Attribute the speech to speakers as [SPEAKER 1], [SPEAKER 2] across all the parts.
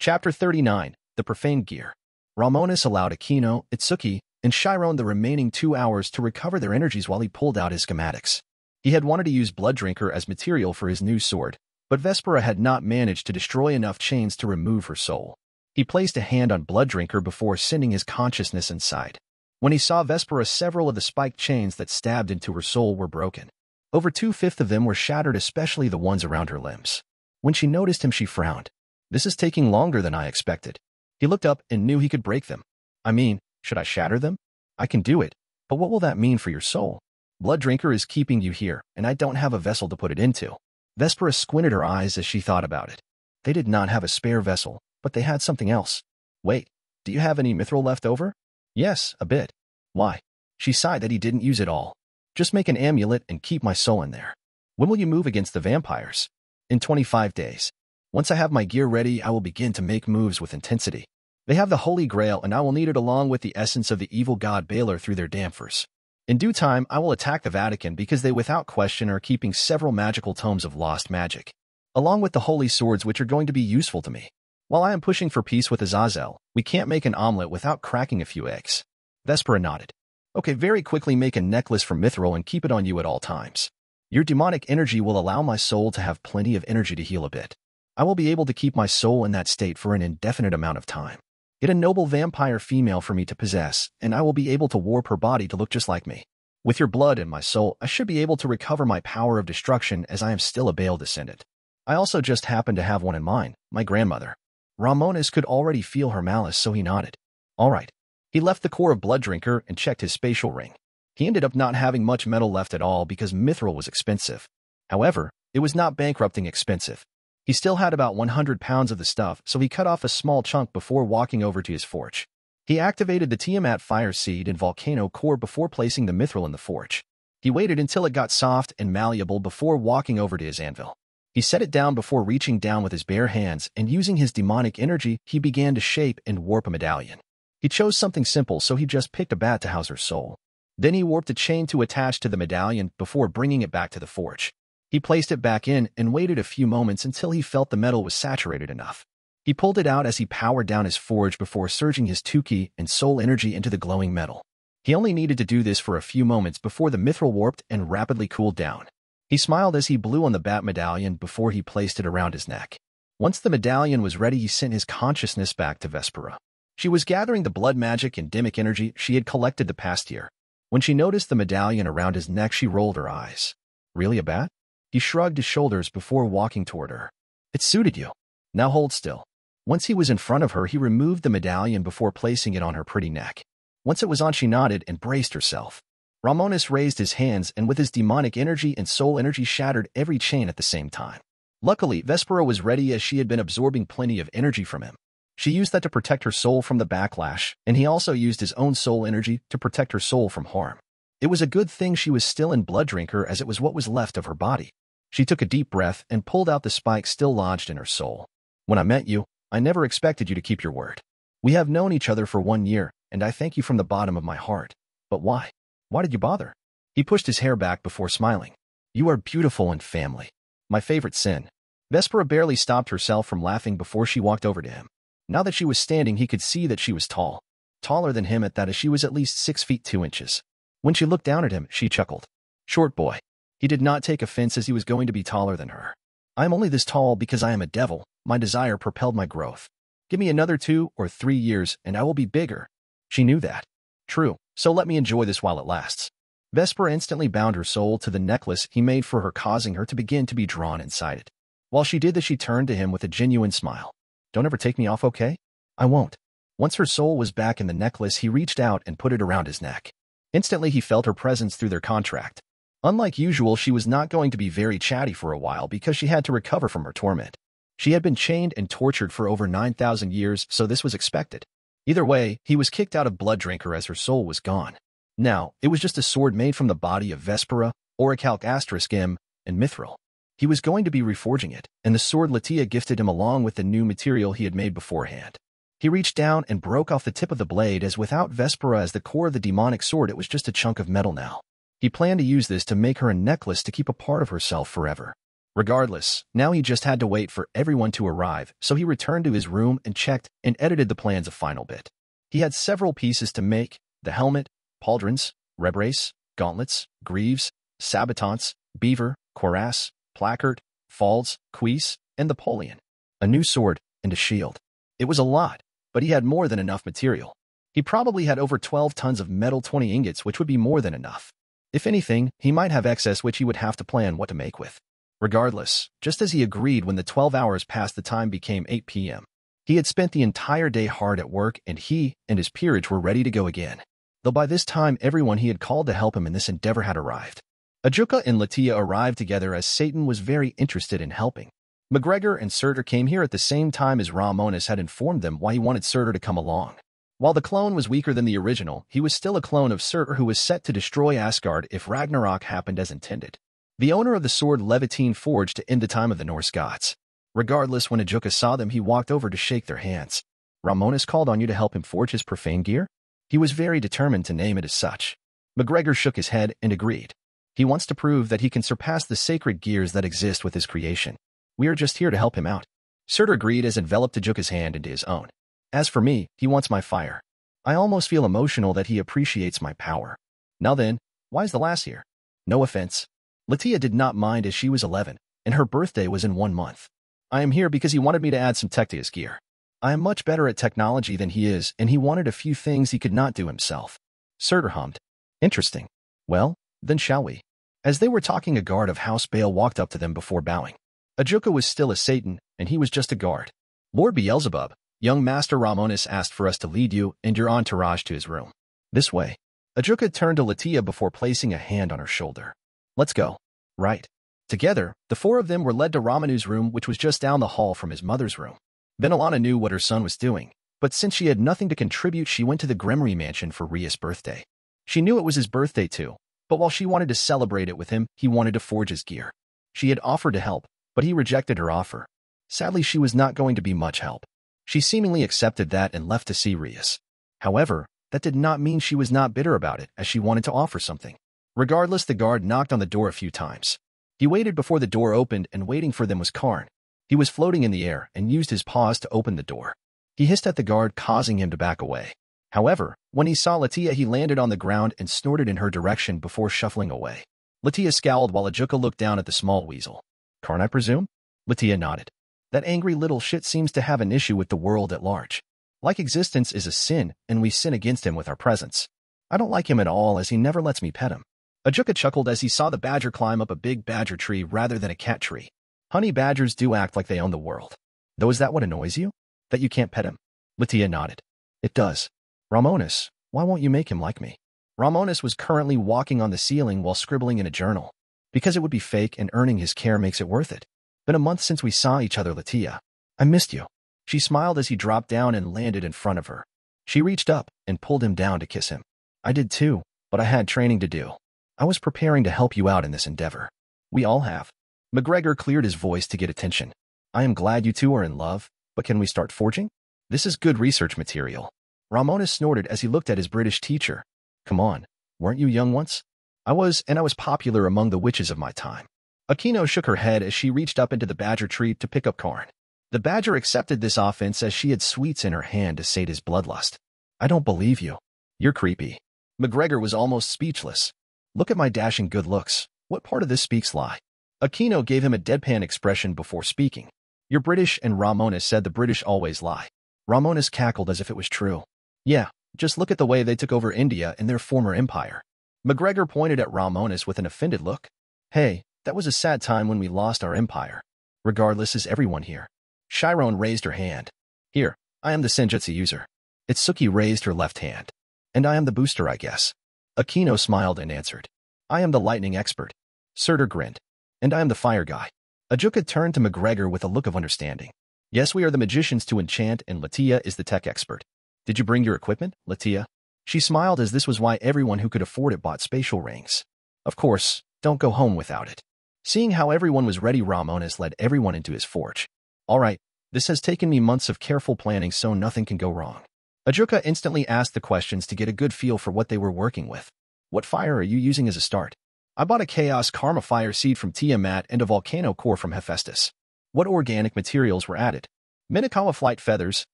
[SPEAKER 1] Chapter 39. The Profane Gear. Romonus allowed Akino, Itsuki, and Chiron the remaining 2 hours to recover their energies while he pulled out his schematics. He had wanted to use Blood Drinker as material for his new sword, but Vespera had not managed to destroy enough chains to remove her soul. He placed a hand on Blood Drinker before sending his consciousness inside. When he saw Vespera, several of the spiked chains that stabbed into her soul were broken. Over 2/5 of them were shattered, especially the ones around her limbs. When she noticed him, she frowned. This is taking longer than I expected. He looked up and knew he could break them. I mean, should I shatter them? I can do it, but what will that mean for your soul? Blood Drinker is keeping you here, and I don't have a vessel to put it into. Vespera squinted her eyes as she thought about it. They did not have a spare vessel, but they had something else. Wait, do you have any mithril left over? Yes, a bit. Why? She sighed that he didn't use it all. Just make an amulet and keep my soul in there. When will you move against the vampires? In 25 days. Once I have my gear ready, I will begin to make moves with intensity. They have the Holy Grail, and I will need it along with the essence of the evil god Baylor through their damphers. In due time, I will attack the Vatican because they without question are keeping several magical tomes of lost magic, along with the holy swords which are going to be useful to me. While I am pushing for peace with Azazel, we can't make an omelet without cracking a few eggs. Vespera nodded. Okay, very quickly make a necklace from mithril and keep it on you at all times. Your demonic energy will allow my soul to have plenty of energy to heal a bit. I will be able to keep my soul in that state for an indefinite amount of time. Get a noble vampire female for me to possess, and I will be able to warp her body to look just like me. With your blood and my soul, I should be able to recover my power of destruction as I am still a Baal descendant. I also just happen to have one in mind, my grandmother. Romonus could already feel her malice, so he nodded. All right. He left the core of Blood Drinker and checked his spatial ring. He ended up not having much metal left at all because mithril was expensive. However, it was not bankrupting expensive. He still had about 100 pounds of the stuff, so he cut off a small chunk before walking over to his forge. He activated the Tiamat Fire Seed and Volcano Core before placing the mithril in the forge. He waited until it got soft and malleable before walking over to his anvil. He set it down before reaching down with his bare hands, and using his demonic energy, he began to shape and warp a medallion. He chose something simple, so he just picked a bat to house her soul. Then he warped a chain to attach to the medallion before bringing it back to the forge. He placed it back in and waited a few moments until he felt the metal was saturated enough. He pulled it out as he powered down his forge before surging his Tuki and soul energy into the glowing metal. He only needed to do this for a few moments before the mithril warped and rapidly cooled down. He smiled as he blew on the bat medallion before he placed it around his neck. Once the medallion was ready, he sent his consciousness back to Vespera. She was gathering the blood magic and demic energy she had collected the past year. When she noticed the medallion around his neck, she rolled her eyes. Really a bat? He shrugged his shoulders before walking toward her. It suited you. Now hold still. Once he was in front of her, he removed the medallion before placing it on her pretty neck. Once it was on, she nodded and braced herself. Romonus raised his hands and with his demonic energy and soul energy shattered every chain at the same time. Luckily, Vespera was ready as she had been absorbing plenty of energy from him. She used that to protect her soul from the backlash, and he also used his own soul energy to protect her soul from harm. It was a good thing she was still in Blood Drinker, as it was what was left of her body. She took a deep breath and pulled out the spike still lodged in her soul. When I met you, I never expected you to keep your word. We have known each other for 1 year, and I thank you from the bottom of my heart. But why? Why did you bother? He pushed his hair back before smiling. You are beautiful and family. My favorite sin. Vespera barely stopped herself from laughing before she walked over to him. Now that she was standing, he could see that she was tall. Taller than him at that, as she was at least 6 feet 2 inches. When she looked down at him, she chuckled. Short boy. He did not take offense as he was going to be taller than her. I am only this tall because I am a devil. My desire propelled my growth. Give me another 2 or 3 years and I will be bigger. She knew that. True, so let me enjoy this while it lasts. Vespera instantly bound her soul to the necklace he made for her, causing her to begin to be drawn inside it. While she did this, she turned to him with a genuine smile. Don't ever take me off, okay? I won't. Once her soul was back in the necklace, he reached out and put it around his neck. Instantly, he felt her presence through their contract. Unlike usual, she was not going to be very chatty for a while because she had to recover from her torment. She had been chained and tortured for over 9,000 years, so this was expected. Either way, he was kicked out of Blood Drinker as her soul was gone. Now, it was just a sword made from the body of Vespera, Orichalc Asterisk M, and Mithril. He was going to be reforging it, and the sword Latia gifted him along with the new material he had made beforehand. He reached down and broke off the tip of the blade, as without Vespera as the core of the demonic sword, it was just a chunk of metal now. He planned to use this to make her a necklace to keep a part of herself forever. Regardless, now he just had to wait for everyone to arrive, so he returned to his room and checked and edited the plans a final bit. He had several pieces to make: the helmet, pauldrons, rebrace, gauntlets, greaves, sabatons, beaver, cuirass, placard, falds, cuisse, and the polion. A new sword and a shield. It was a lot, but he had more than enough material. He probably had over 12 tons of metal 20 ingots, which would be more than enough. If anything, he might have excess which he would have to plan what to make with. Regardless, just as he agreed, when the 12 hours passed, the time became 8 p.m. He had spent the entire day hard at work, and he and his peerage were ready to go again. Though by this time everyone he had called to help him in this endeavor had arrived. Ajuka and Latia arrived together as Satan was very interested in helping. McGregor and Surtur came here at the same time as Romonus had informed them why he wanted Surtur to come along. While the clone was weaker than the original, he was still a clone of Surtur who was set to destroy Asgard if Ragnarok happened as intended. The owner of the sword Levitine forged to end the time of the Norse gods. Regardless, when Ajuka saw them, he walked over to shake their hands. Romonus called on you to help him forge his profane gear? He was very determined to name it as such. McGregor shook his head and agreed. He wants to prove that he can surpass the sacred gears that exist with his creation. We are just here to help him out. Surtur agreed as enveloped Ajuka's hand into his own. As for me, he wants my fire. I almost feel emotional that he appreciates my power. Now then, why is the lass here? No offense. Latia did not mind as she was 11, and her birthday was in 1 month. I am here because he wanted me to add some tech to his gear. I am much better at technology than he is, and he wanted a few things he could not do himself. Surtur hummed. Interesting. Well, then shall we? As they were talking, a guard of House Baal walked up to them before bowing. Ajuka was still a Satan, and he was just a guard. Lord Beelzebub, young Master Romonus asked for us to lead you and your entourage to his room. This way. Ajuka turned to Latia before placing a hand on her shoulder. Let's go. Right. Together, the four of them were led to Romonus' room, which was just down the hall from his mother's room. Benelana knew what her son was doing, but since she had nothing to contribute, she went to the Gremory mansion for Rias' birthday. She knew it was his birthday too, but while she wanted to celebrate it with him, he wanted to forge his gear. She had offered to help, but he rejected her offer. Sadly, she was not going to be much help. She seemingly accepted that and left to see Rias. However, that did not mean she was not bitter about it, as she wanted to offer something. Regardless, the guard knocked on the door a few times. He waited before the door opened, and waiting for them was Karn. He was floating in the air and used his paws to open the door. He hissed at the guard, causing him to back away. However, when he saw Latia, he landed on the ground and snorted in her direction before shuffling away. Latia scowled while Ajuka looked down at the small weasel. Karn, I presume? Latia nodded. That angry little shit seems to have an issue with the world at large. Like existence is a sin, and we sin against him with our presence. I don't like him at all, as he never lets me pet him. Ajuka chuckled as he saw the badger climb up a big badger tree rather than a cat tree. Honey badgers do act like they own the world. Though, is that what annoys you? That you can't pet him? Latia nodded. It does. Romonus, why won't you make him like me? Romonus was currently walking on the ceiling while scribbling in a journal. Because it would be fake, and earning his care makes it worth it. Been a month since we saw each other, Latia. I missed you. She smiled as he dropped down and landed in front of her. She reached up and pulled him down to kiss him. I did too, but I had training to do. I was preparing to help you out in this endeavor. We all have. McGregor cleared his voice to get attention. I am glad you two are in love, but can we start forging? This is good research material. Romonus snorted as he looked at his British teacher. Come on, weren't you young once? I was popular among the witches of my time. Aquino shook her head as she reached up into the badger tree to pick up Karn. The badger accepted this offense as she had sweets in her hand to sate his bloodlust. I don't believe you. You're creepy. McGregor was almost speechless. Look at my dashing good looks. What part of this speaks lie? Aquino gave him a deadpan expression before speaking. You're British, and Romonus said the British always lie. Romonus cackled as if it was true. Yeah, just look at the way they took over India in their former empire. McGregor pointed at Romonus with an offended look. Hey, that was a sad time when we lost our empire. Regardless, is everyone here? Chiron raised her hand. Here, I am the Senjutsu user. Itsuki raised her left hand. And I am the booster, I guess. Aquino smiled and answered. I am the lightning expert. Surtur grinned. And I am the fire guy. Ajuka turned to McGregor with a look of understanding. Yes, we are the magicians to enchant, and Latia is the tech expert. Did you bring your equipment, Latia? She smiled as this was why everyone who could afford it bought spatial rings. Of course, don't go home without it. Seeing how everyone was ready, Romonus led everyone into his forge. All right, this has taken me months of careful planning, so nothing can go wrong. Ajuka instantly asked the questions to get a good feel for what they were working with. What fire are you using as a start? I bought a Chaos Karma Fire Seed from Tiamat and a Volcano Core from Hephaestus. What organic materials were added? Minakawa Flight Feathers,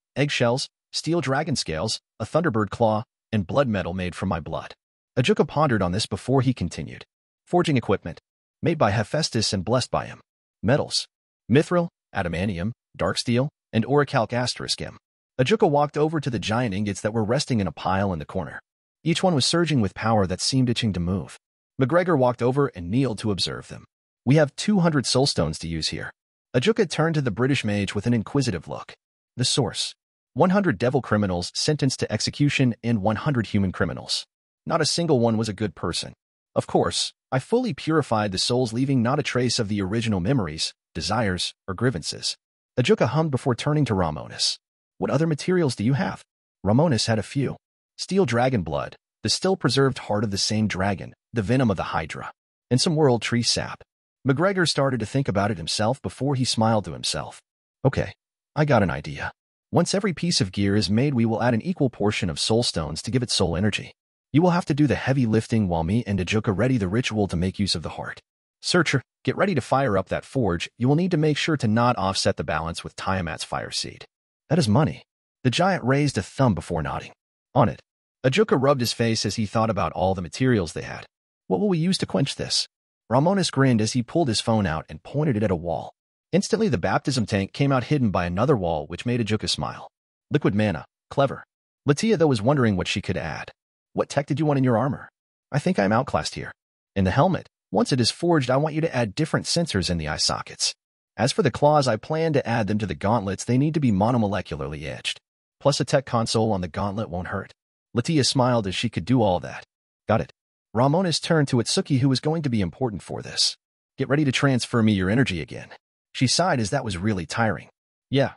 [SPEAKER 1] eggshells, steel dragon scales, a thunderbird claw, and blood metal made from my blood. Ajuka pondered on this before he continued. Forging equipment. Made by Hephaestus and blessed by him. Metals. Mithril, adamantium, dark steel, and orichalc *M. Ajuka walked over to the giant ingots that were resting in a pile in the corner. Each one was surging with power that seemed itching to move. McGregor walked over and kneeled to observe them. We have 200 soulstones to use here. Ajuka turned to the British mage with an inquisitive look. The source. 100 devil criminals sentenced to execution and 100 human criminals. Not a single one was a good person. Of course, I fully purified the souls, leaving not a trace of the original memories, desires, or grievances. Ajuka hummed before turning to Romonus. What other materials do you have? Romonus had a few. Steel dragon blood, the still preserved heart of the same dragon, the venom of the Hydra, and some world tree sap. McGregor started to think about it himself before he smiled to himself. Okay, I got an idea. Once every piece of gear is made, we will add an equal portion of soul stones to give it soul energy. You will have to do the heavy lifting while me and Ajuka ready the ritual to make use of the heart. Searcher, get ready to fire up that forge. You will need to make sure to not offset the balance with Tiamat's fire seed. That is money. The giant raised a thumb before nodding. On it. Ajuka rubbed his face as he thought about all the materials they had. What will we use to quench this? Romonus grinned as he pulled his phone out and pointed it at a wall. Instantly, the baptism tank came out hidden by another wall, which made Ajuka smile. Liquid mana. Clever. Latia, though, was wondering what she could add. What tech did you want in your armor? I think I'm outclassed here. In the helmet, once it is forged, I want you to add different sensors in the eye sockets. As for the claws, I plan to add them to the gauntlets. They need to be monomolecularly etched. Plus a tech console on the gauntlet won't hurt. Latia smiled as she could do all that. Got it. Romonus turned to Itsuki, who was going to be important for this. Get ready to transfer me your energy again. She sighed as that was really tiring. Yeah,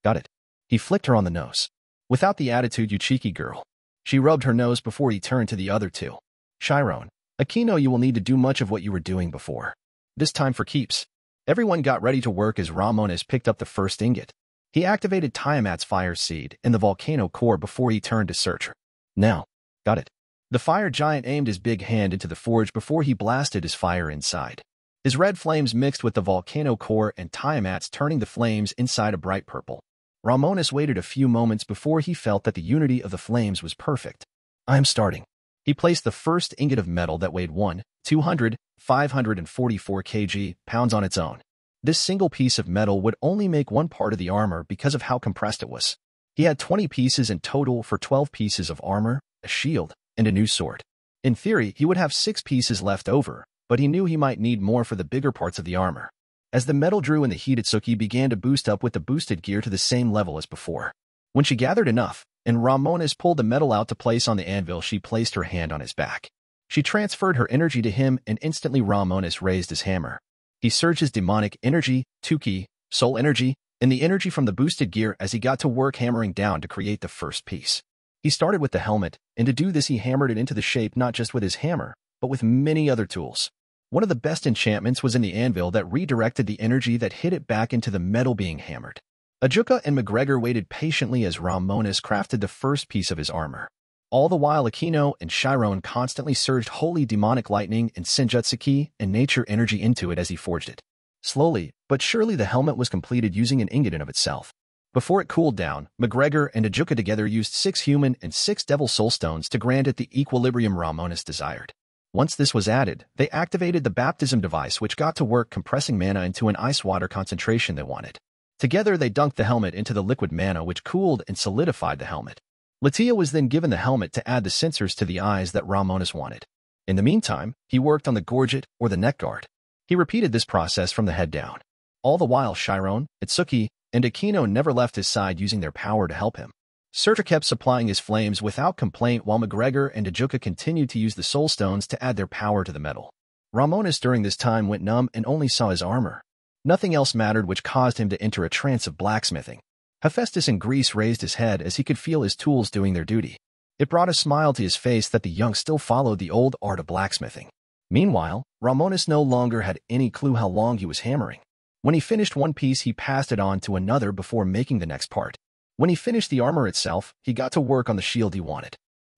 [SPEAKER 1] got it. He flicked her on the nose. Without the attitude, you cheeky girl. She rubbed her nose before he turned to the other two. Chiron, Aquino, you will need to do much of what you were doing before. This time for keeps. Everyone got ready to work as Romonus picked up the first ingot. He activated Tiamat's fire seed in the volcano core before he turned to Searcher. Now, got it. The fire giant aimed his big hand into the forge before he blasted his fire inside. His red flames mixed with the volcano core and Tiamat's, turning the flames inside a bright purple. Romonus waited a few moments before he felt that the unity of the flames was perfect. I am starting. He placed the first ingot of metal that weighed 544 pounds on its own. This single piece of metal would only make one part of the armor because of how compressed it was. He had 20 pieces in total for 12 pieces of armor, a shield, and a new sword. In theory, he would have 6 pieces left over, but he knew he might need more for the bigger parts of the armor. As the metal drew in, the heat, Itsuki began to boost up with the boosted gear to the same level as before. When she gathered enough, and Romonus pulled the metal out to place on the anvil, she placed her hand on his back. She transferred her energy to him, and instantly Romonus raised his hammer. He surged his demonic energy, Tuki, soul energy, and the energy from the boosted gear as he got to work hammering down to create the first piece. He started with the helmet, and to do this he hammered it into the shape not just with his hammer, but with many other tools. One of the best enchantments was in the anvil that redirected the energy that hit it back into the metal being hammered. Ajuka and McGregor waited patiently as Romonus crafted the first piece of his armor. All the while, Aquino and Chiron constantly surged holy demonic lightning and Senjutsuki and nature energy into it as he forged it. Slowly, but surely, the helmet was completed using an ingot in of itself. Before it cooled down, McGregor and Ajuka together used 6 human and 6 devil soul stones to grant it the equilibrium Romonus desired. Once this was added, they activated the baptism device, which got to work compressing mana into an ice water concentration they wanted. Together, they dunked the helmet into the liquid mana, which cooled and solidified the helmet. Latia was then given the helmet to add the sensors to the eyes that Romonus wanted. In the meantime, he worked on the gorget or the neck guard. He repeated this process from the head down. All the while, Chiron, Itsuki, and Aquino never left his side, using their power to help him. Searcher kept supplying his flames without complaint, while McGregor and Ajuka continued to use the soul stones to add their power to the metal. Romonus during this time went numb and only saw his armor. Nothing else mattered, which caused him to enter a trance of blacksmithing. Hephaestus in Greece raised his head as he could feel his tools doing their duty. It brought a smile to his face that the young still followed the old art of blacksmithing. Meanwhile, Romonus no longer had any clue how long he was hammering. When he finished one piece, he passed it on to another before making the next part. When he finished the armor itself, he got to work on the shield he wanted.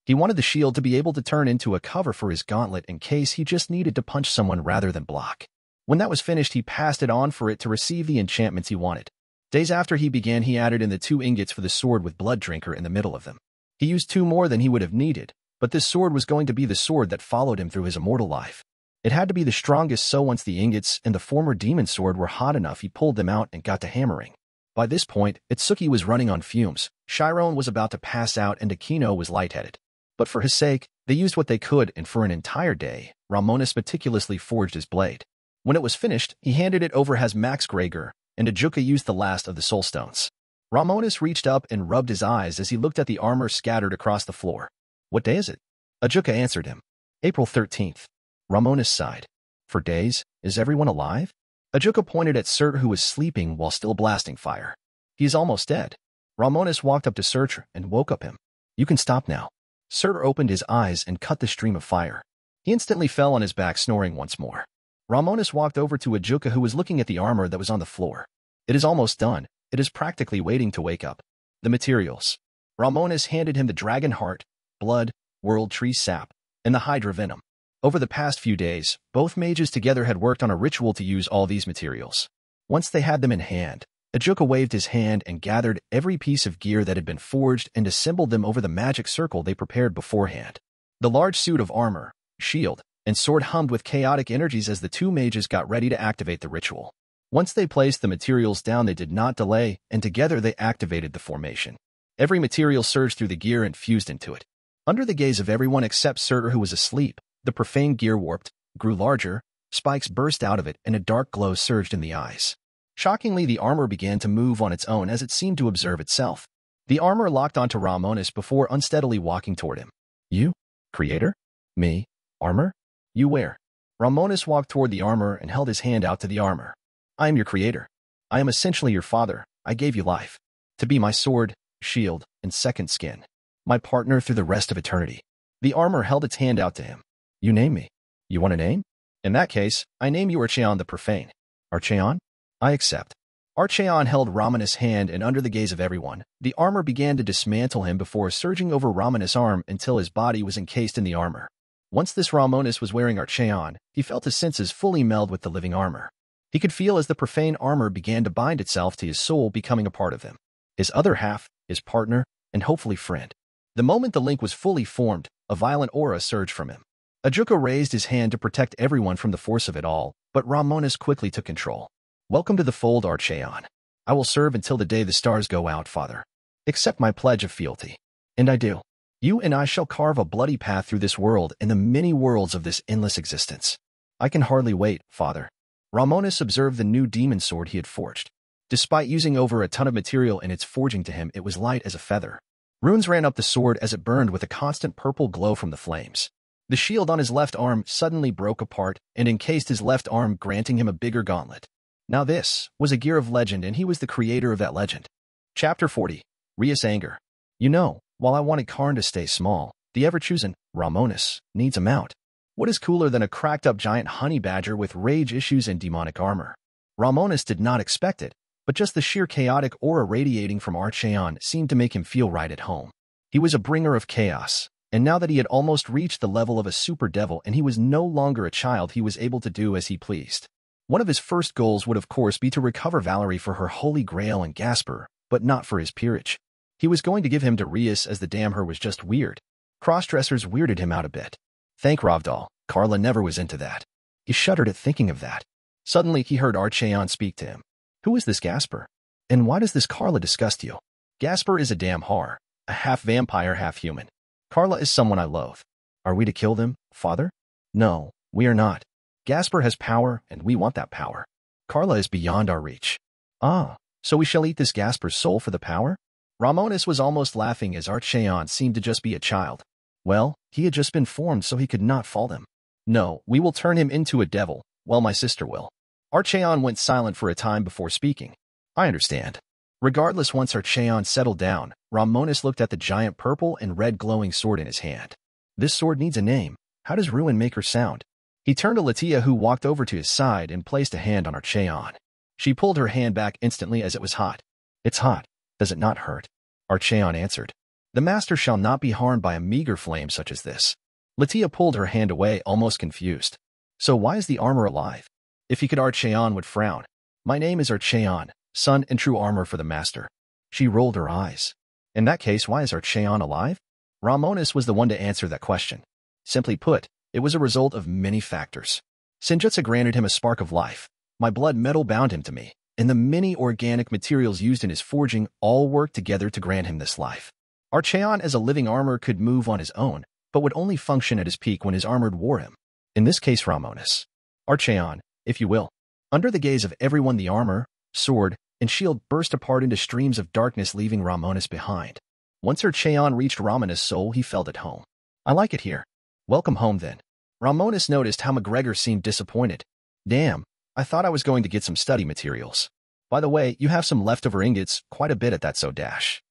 [SPEAKER 1] He wanted the shield to be able to turn into a cover for his gauntlet in case he just needed to punch someone rather than block. When that was finished, he passed it on for it to receive the enchantments he wanted. Days after he began, he added in the 2 ingots for the sword with Blood Drinker in the middle of them. He used 2 more than he would have needed, but this sword was going to be the sword that followed him through his immortal life. It had to be the strongest, so once the ingots and the former demon sword were hot enough, he pulled them out and got to hammering. By this point, Itsuki was running on fumes, Chiron was about to pass out, and Akino was lightheaded. But for his sake, they used what they could, and for an entire day, Romonus meticulously forged his blade. When it was finished, he handed it over as Max Greger, and Ajuka used the last of the soul stones. Romonus reached up and rubbed his eyes as he looked at the armor scattered across the floor. "What day is it?" Ajuka answered him. "April 13th. Romonus sighed. "For days, is everyone alive?" Ajuka pointed at Surt, who was sleeping while still blasting fire. "He is almost dead." Romonus walked up to Surt and woke up him. "You can stop now." Surt opened his eyes and cut the stream of fire. He instantly fell on his back, snoring once more. Romonus walked over to Ajuka, who was looking at the armor that was on the floor. "It is almost done. It is practically waiting to wake up." The materials. Romonus handed him the dragon heart, blood, world tree sap, and the hydra venom. Over the past few days, both mages together had worked on a ritual to use all these materials. Once they had them in hand, Ajuka waved his hand and gathered every piece of gear that had been forged and assembled them over the magic circle they prepared beforehand. The large suit of armor, shield, and sword hummed with chaotic energies as the 2 mages got ready to activate the ritual. Once they placed the materials down, they did not delay, and together they activated the formation. Every material surged through the gear and fused into it. Under the gaze of everyone except Surtur, who was asleep, the profane gear warped, grew larger, spikes burst out of it, and a dark glow surged in the eyes. Shockingly, the armor began to move on its own as it seemed to observe itself. The armor locked onto Romonus before unsteadily walking toward him. "You? Creator? Me? Armor? You where?" Romonus walked toward the armor and held his hand out to the armor. "I am your creator. I am essentially your father. I gave you life. To be my sword, shield, and second skin. My partner through the rest of eternity." The armor held its hand out to him. "You name me. You want a name? In that case, I name you Archeon the Profane." "Archeon? I accept." Archeon held Romonus' hand, and under the gaze of everyone, the armor began to dismantle him before surging over Romonus' arm until his body was encased in the armor. Once this Romonus was wearing Archeon, he felt his senses fully meld with the living armor. He could feel as the profane armor began to bind itself to his soul, becoming a part of him. His other half, his partner, and hopefully friend. The moment the link was fully formed, a violent aura surged from him. Ajuka raised his hand to protect everyone from the force of it all, but Romonus quickly took control. "Welcome to the fold, Archeon. I will serve until the day the stars go out, Father. Accept my pledge of fealty." "And I do. You and I shall carve a bloody path through this world and the many worlds of this endless existence." "I can hardly wait, Father." Romonus observed the new demon sword he had forged. Despite using over a ton of material in its forging, to him it was light as a feather. Runes ran up the sword as it burned with a constant purple glow from the flames. The shield on his left arm suddenly broke apart and encased his left arm, granting him a bigger gauntlet. Now this was a gear of legend, and he was the creator of that legend. Chapter 40. Ria's Anger. "You know, while I wanted Karn to stay small, the ever-chosen Romonus needs a mount. What is cooler than a cracked-up giant honey badger with rage issues and demonic armor?" Romonus did not expect it, but just the sheer chaotic aura radiating from Archeon seemed to make him feel right at home. He was a bringer of chaos, and now that he had almost reached the level of a super devil and he was no longer a child, he was able to do as he pleased. One of his first goals would of course be to recover Valerie for her holy grail and Gasper, but not for his peerage. He was going to give him to Rias, as the damn her was just weird. Crossdressers weirded him out a bit. Thank Rahvdall, Carla never was into that. He shuddered at thinking of that. Suddenly he heard Archeon speak to him. "Who is this Gasper? And why does this Carla disgust you?" "Gasper is a damn whore, a half-vampire, half-human. Carla is someone I loathe." "Are we to kill them, Father?" "No, we are not. Gasper has power, and we want that power. Carla is beyond our reach." "Ah, so we shall eat this Gasper's soul for the power?" Romonus was almost laughing as Archeon seemed to just be a child. Well, he had just been formed, so he could not fault him. "No, we will turn him into a devil. Well, my sister will." Archeon went silent for a time before speaking. "I understand." Regardless, once Archeon settled down, Romonus looked at the giant purple and red glowing sword in his hand. "This sword needs a name. How does Ruin make her sound?" He turned to Latia, who walked over to his side and placed a hand on Archeon. She pulled her hand back instantly as it was hot. "It's hot. Does it not hurt?" Archeon answered. The master shall not be harmed by a meager flame such as this. Latia pulled her hand away, almost confused. So why is the armor alive? If he could, Archeon would frown. My name is Archeon, son and true armor for the master. She rolled her eyes. In that case, why is Archeon alive? Romonus was the one to answer that question. Simply put, it was a result of many factors. Senjutsu granted him a spark of life. My blood metal bound him to me, and the many organic materials used in his forging all worked together to grant him this life. Archeon as a living armor could move on his own, but would only function at his peak when his armor wore him. In this case, Romonus. Archeon, if you will. Under the gaze of everyone, the armor, sword, and shield burst apart into streams of darkness, leaving Romonus behind. Once Archeon reached Romonus' soul, he felt at home. I like it here. Welcome home, then. Romonus noticed how McGregor seemed disappointed. Damn, I thought I was going to get some study materials. By the way, you have some leftover ingots, quite a bit at that, so dash.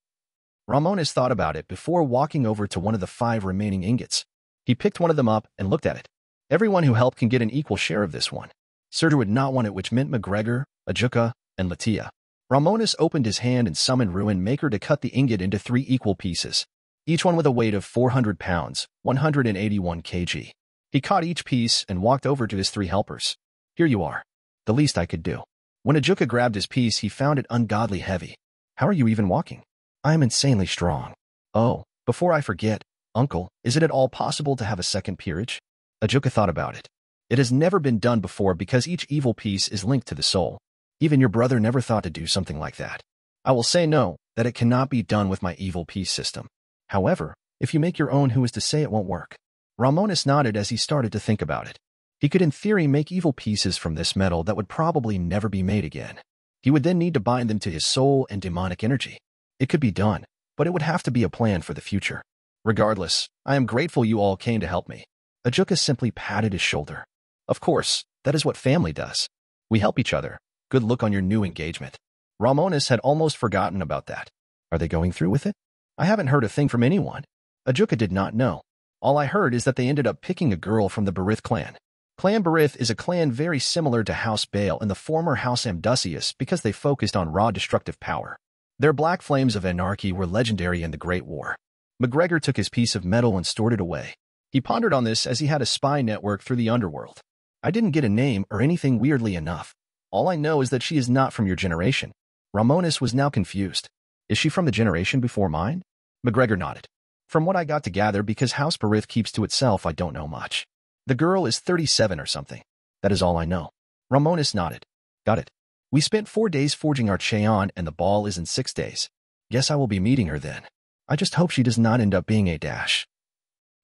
[SPEAKER 1] Romonus thought about it before walking over to one of the 5 remaining ingots. He picked one of them up and looked at it. Everyone who helped can get an equal share of this one. Surtur would not want it, which meant McGregor, Ajuka, and Latia. Romonus opened his hand and summoned Ruin Maker to cut the ingot into 3 equal pieces, each one with a weight of 400 pounds, 181 kg. He caught each piece and walked over to his 3 helpers. Here you are. The least I could do. When Ajuka grabbed his piece, he found it ungodly heavy. How are you even walking? I am insanely strong. Oh, before I forget, uncle, is it at all possible to have a second peerage? Ajuka thought about it. It has never been done before because each evil piece is linked to the soul. Even your brother never thought to do something like that. I will say no, that it cannot be done with my evil piece system. However, if you make your own, who is to say it won't work? Romonus nodded as he started to think about it. He could in theory make evil pieces from this metal that would probably never be made again. He would then need to bind them to his soul and demonic energy. It could be done, but it would have to be a plan for the future. Regardless, I am grateful you all came to help me. Ajuka simply patted his shoulder. Of course, that is what family does. We help each other. Good luck on your new engagement. Romonus had almost forgotten about that. Are they going through with it? I haven't heard a thing from anyone. Ajuka did not know. All I heard is that they ended up picking a girl from the Barith clan. Clan Barith is a clan very similar to House Bale and the former House Amdusius because they focused on raw destructive power. Their black flames of anarchy were legendary in the Great War. McGregor took his piece of metal and stored it away. He pondered on this as he had a spy network through the underworld. I didn't get a name or anything, weirdly enough. All I know is that she is not from your generation. Romonus was now confused. Is she from the generation before mine? McGregor nodded. From what I got to gather, because House Barith keeps to itself, I don't know much. The girl is 37 or something. That is all I know. Romonus nodded. Got it. We spent 4 days forging Archeon, and the ball is in 6 days. Guess I will be meeting her then. I just hope she does not end up being a dash.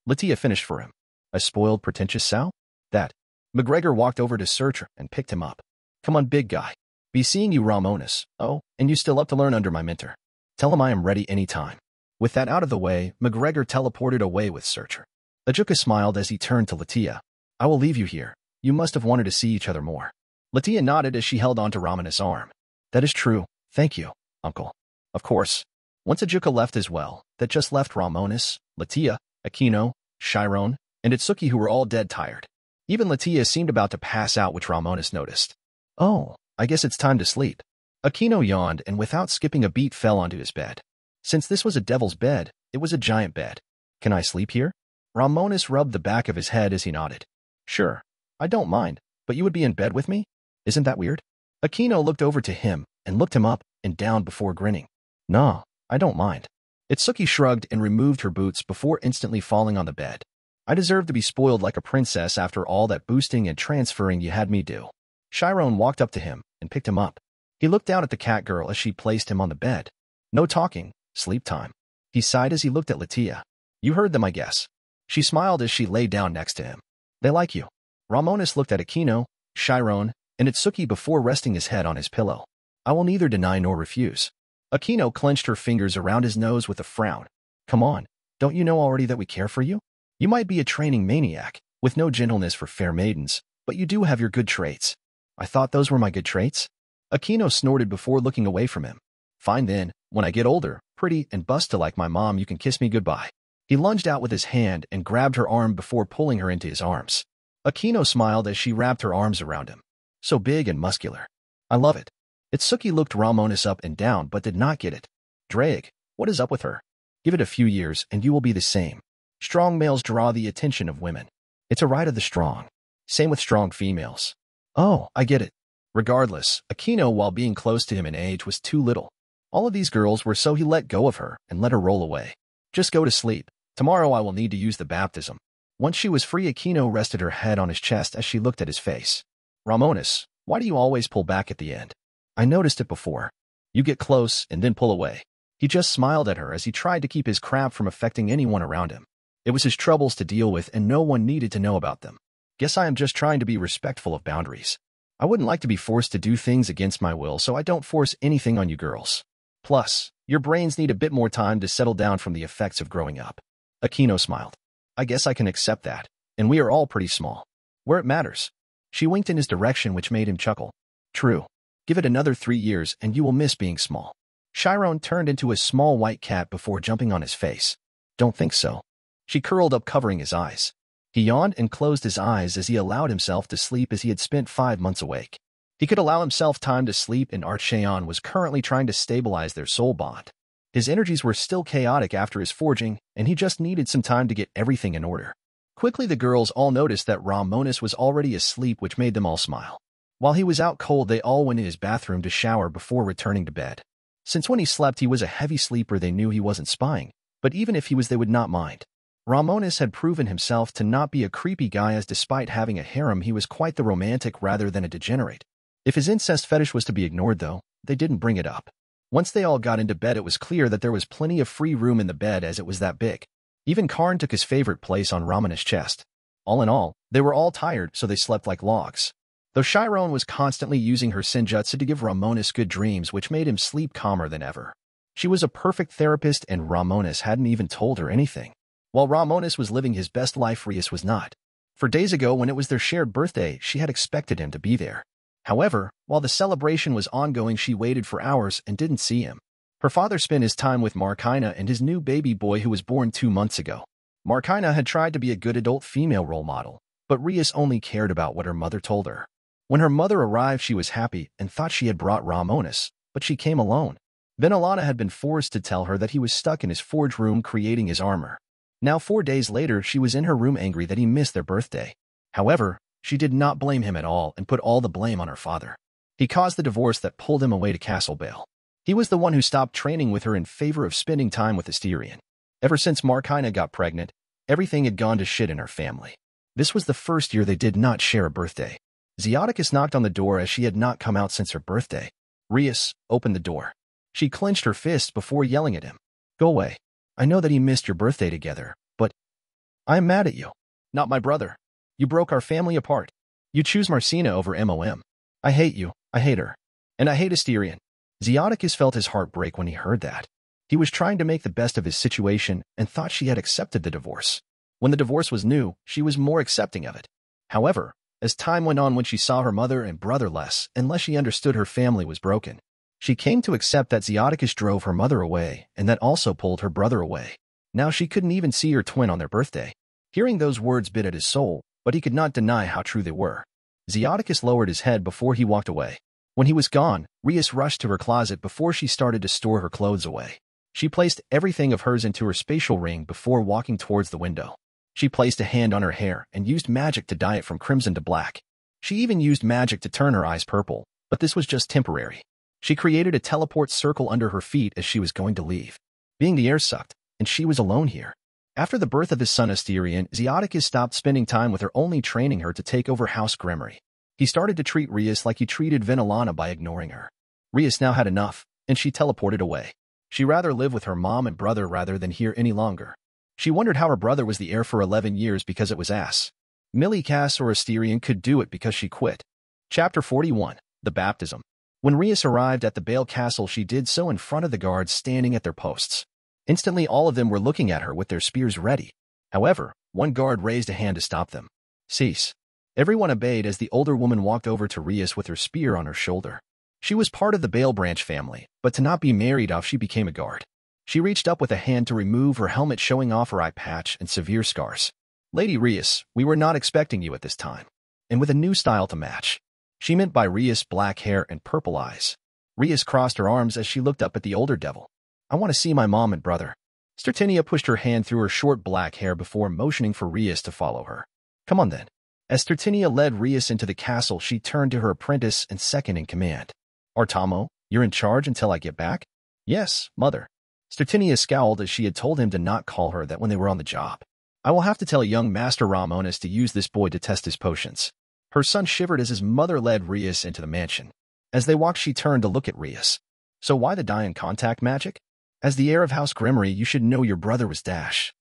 [SPEAKER 1] Latia finished for him. A spoiled, pretentious sow? That. McGregor walked over to Surtur and picked him up. Come on, big guy. Be seeing you, Romonus. Oh, and you still up to learn under my mentor. Tell him I am ready any time. With that out of the way, McGregor teleported away with Surtur. Ajuka smiled as he turned to Latia. I will leave you here. You must have wanted to see each other more. Latia nodded as she held onto Romonus' arm. That is true. Thank you, uncle. Of course. Once Ajuka left as well, that just left Romonus, Latia, Aquino, Chiron, and Itsuki, who were all dead tired. Even Latia seemed about to pass out, which Romonus noticed. Oh, I guess it's time to sleep. Aquino yawned and without skipping a beat fell onto his bed. Since this was a devil's bed, it was a giant bed. Can I sleep here? Romonus rubbed the back of his head as he nodded. Sure, I don't mind, but you would be in bed with me? Isn't that weird? Aquino looked over to him and looked him up and down before grinning. Nah, I don't mind. Itsuki shrugged and removed her boots before instantly falling on the bed. I deserve to be spoiled like a princess after all that boosting and transferring you had me do. Chiron walked up to him and picked him up. He looked down at the cat girl as she placed him on the bed. No talking, sleep time. He sighed as he looked at Latia. You heard them, I guess. She smiled as she lay down next to him. They like you. Romonus looked at Aquino, Chiron, and Itsuki before resting his head on his pillow. I will neither deny nor refuse. Aquino clenched her fingers around his nose with a frown. Come on, don't you know already that we care for you? You might be a training maniac, with no gentleness for fair maidens, but you do have your good traits. I thought those were my good traits. Aquino snorted before looking away from him. Fine then, when I get older, pretty, and busted like my mom, you can kiss me goodbye. He lunged out with his hand and grabbed her arm before pulling her into his arms. Aquino smiled as she wrapped her arms around him. So big and muscular. I love it. Itsuki looked Romonus up and down but did not get it. Drake, what is up with her? Give it a few years and you will be the same. Strong males draw the attention of women. It's a right of the strong. Same with strong females. Oh, I get it. Regardless, Aquino, while being close to him in age, was too little. All of these girls were, so he let go of her and let her roll away. Just go to sleep. Tomorrow I will need to use the baptism. Once she was free, Aquino rested her head on his chest as she looked at his face. Romonus, why do you always pull back at the end? I noticed it before. You get close and then pull away. He just smiled at her as he tried to keep his crab from affecting anyone around him. It was his troubles to deal with and no one needed to know about them. Guess I am just trying to be respectful of boundaries. I wouldn't like to be forced to do things against my will, so I don't force anything on you girls. Plus, your brains need a bit more time to settle down from the effects of growing up. Aquino smiled. I guess I can accept that, and we are all pretty small. Where it matters. She winked in his direction, which made him chuckle. True. Give it another 3 years and you will miss being small. Chiron turned into a small white cat before jumping on his face. Don't think so. She curled up, covering his eyes. He yawned and closed his eyes as he allowed himself to sleep, as he had spent 5 months awake. He could allow himself time to sleep, and Archeon was currently trying to stabilize their soul bond. His energies were still chaotic after his forging, and he just needed some time to get everything in order. Quickly, the girls all noticed that Romonus was already asleep, which made them all smile. While he was out cold, they all went in his bathroom to shower before returning to bed. Since when he slept, he was a heavy sleeper. They knew he wasn't spying, but even if he was, they would not mind. Romonus had proven himself to not be a creepy guy, as despite having a harem, he was quite the romantic rather than a degenerate. If his incest fetish was to be ignored, though, they didn't bring it up. Once they all got into bed, it was clear that there was plenty of free room in the bed, as it was that big. Even Karn took his favorite place on Romonus' chest. All in all, they were all tired, so they slept like logs. Though Chiron was constantly using her senjutsu to give Romonus good dreams, which made him sleep calmer than ever. She was a perfect therapist, and Romonus hadn't even told her anything. While Romonus was living his best life, Rias was not. For days ago, when it was their shared birthday, she had expected him to be there. However, while the celebration was ongoing, she waited for hours and didn't see him. Her father spent his time with Markina and his new baby boy, who was born 2 months ago. Markina had tried to be a good adult female role model, but Rias only cared about what her mother told her. When her mother arrived, she was happy and thought she had brought Romonus, but she came alone. Then Alana had been forced to tell her that he was stuck in his forge room creating his armor. Now 4 days later, she was in her room angry that he missed their birthday. However, she did not blame him at all and put all the blame on her father. He caused the divorce that pulled him away to Castle Bale. He was the one who stopped training with her in favor of spending time with Asterion. Ever since Markina got pregnant, everything had gone to shit in her family. This was the first year they did not share a birthday. Zeoticus knocked on the door, as she had not come out since her birthday. Rias opened the door. She clenched her fist before yelling at him. Go away. I know that he missed your birthday together, but I am mad at you. Not my brother. You broke our family apart. You choose Marcina over MOM. I hate you. I hate her. And I hate Asterion. Zeoticus felt his heart break when he heard that. He was trying to make the best of his situation and thought she had accepted the divorce. When the divorce was new, she was more accepting of it. However, as time went on, when she saw her mother and brother less and less, she understood her family was broken. She came to accept that Zeoticus drove her mother away, and that also pulled her brother away. Now she couldn't even see her twin on their birthday. Hearing those words bit at his soul, but he could not deny how true they were. Zeoticus lowered his head before he walked away. When he was gone, Rias rushed to her closet before she started to store her clothes away. She placed everything of hers into her spatial ring before walking towards the window. She placed a hand on her hair and used magic to dye it from crimson to black. She even used magic to turn her eyes purple, but this was just temporary. She created a teleport circle under her feet as she was going to leave. Being the air sucked, and she was alone here. After the birth of his son Asterion, Zeoticus stopped spending time with her, only training her to take over House Gremory. He started to treat Rias like he treated Venelana by ignoring her. Rias now had enough, and she teleported away. She rather live with her mom and brother rather than here any longer. She wondered how her brother was the heir for 11 years because it was ass. Millie Cass or Asterion could do it because she quit. Chapter 41. The Baptism. When Rias arrived at the Bale Castle, she did so in front of the guards standing at their posts. Instantly, all of them were looking at her with their spears ready. However, one guard raised a hand to stop them. Cease. Everyone obeyed as the older woman walked over to Rias with her spear on her shoulder. She was part of the Bale branch family, but to not be married off, she became a guard. She reached up with a hand to remove her helmet, showing off her eye patch and severe scars. Lady Rias, we were not expecting you at this time. And with a new style to match. She meant by Rias black hair and purple eyes. Rias crossed her arms as she looked up at the older devil. I want to see my mom and brother. Stertinia pushed her hand through her short black hair before motioning for Rias to follow her. Come on then. As Stertinia led Rias into the castle, she turned to her apprentice and second in command. Artamo, you're in charge until I get back? Yes, mother. Stertinia scowled as she had told him to not call her that when they were on the job. I will have to tell young Master Romonus to use this boy to test his potions. Her son shivered as his mother led Rias into the mansion. As they walked, she turned to look at Rias. So why the die-in contact magic? As the heir of House Gremory, you should know your brother was Dash.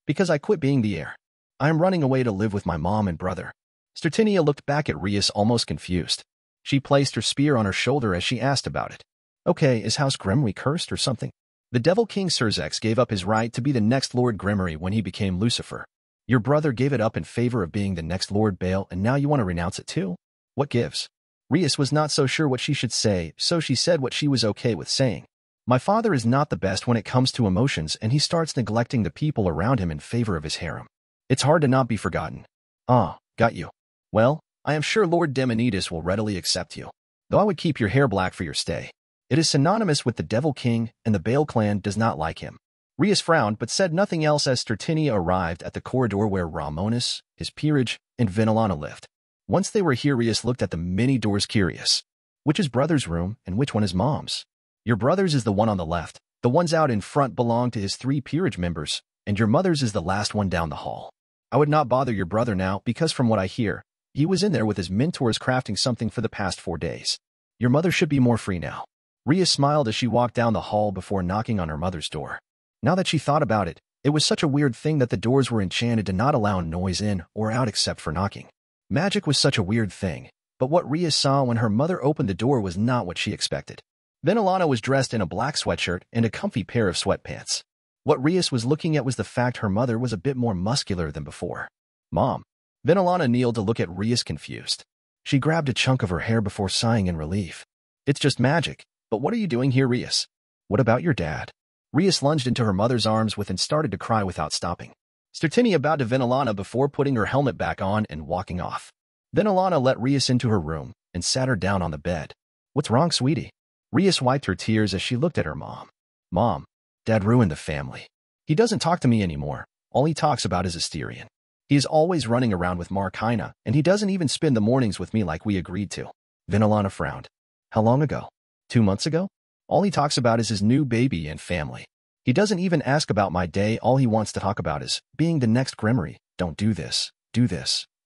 [SPEAKER 1] Because I quit being the heir. I am running away to live with my mom and brother. Stertinia looked back at Rias almost confused. She placed her spear on her shoulder as she asked about it. Okay, is House Gremory cursed or something? The Devil King Surzex gave up his right to be the next Lord Gremory when he became Lucifer. Your brother gave it up in favor of being the next Lord Baal, and now you want to renounce it too? What gives? Rias was not so sure what she should say, so she said what she was okay with saying. My father is not the best when it comes to emotions, and he starts neglecting the people around him in favor of his harem. It's hard to not be forgotten. Ah, got you. Well, I am sure Lord Demonidas will readily accept you. Though I would keep your hair black for your stay. It is synonymous with the Devil King, and the Baal clan does not like him. Rias frowned but said nothing else as Stertinia arrived at the corridor where Romonus, his peerage, and Vinalana lived. Once they were here, Rias looked at the many doors curious. Which is brother's room, and which one is mom's? Your brother's is the one on the left. The ones out in front belong to his 3 peerage members, and your mother's is the last one down the hall. I would not bother your brother now because from what I hear, he was in there with his mentors crafting something for the past 4 days. Your mother should be more free now. Rias smiled as she walked down the hall before knocking on her mother's door. Now that she thought about it, it was such a weird thing that the doors were enchanted to not allow noise in or out except for knocking. Magic was such a weird thing, but what Rias saw when her mother opened the door was not what she expected. Vinalana was dressed in a black sweatshirt and a comfy pair of sweatpants. What Rias was looking at was the fact her mother was a bit more muscular than before. Mom. Vinalana kneeled to look at Rias confused. She grabbed a chunk of her hair before sighing in relief. It's just magic. But what are you doing here, Rias? What about your dad? Rias lunged into her mother's arms with and started to cry without stopping. Stertinia bowed to Vinalana before putting her helmet back on and walking off. Vinalana let Rias into her room and sat her down on the bed. What's wrong, sweetie? Rias wiped her tears as she looked at her mom. Mom, Dad ruined the family. He doesn't talk to me anymore. All he talks about is Asterion. He is always running around with Markina, and he doesn't even spend the mornings with me like we agreed to. Vinalana frowned. How long ago? 2 months ago? All he talks about is his new baby and family. He doesn't even ask about my day. All he wants to talk about is being the next Gremory. Don't do this,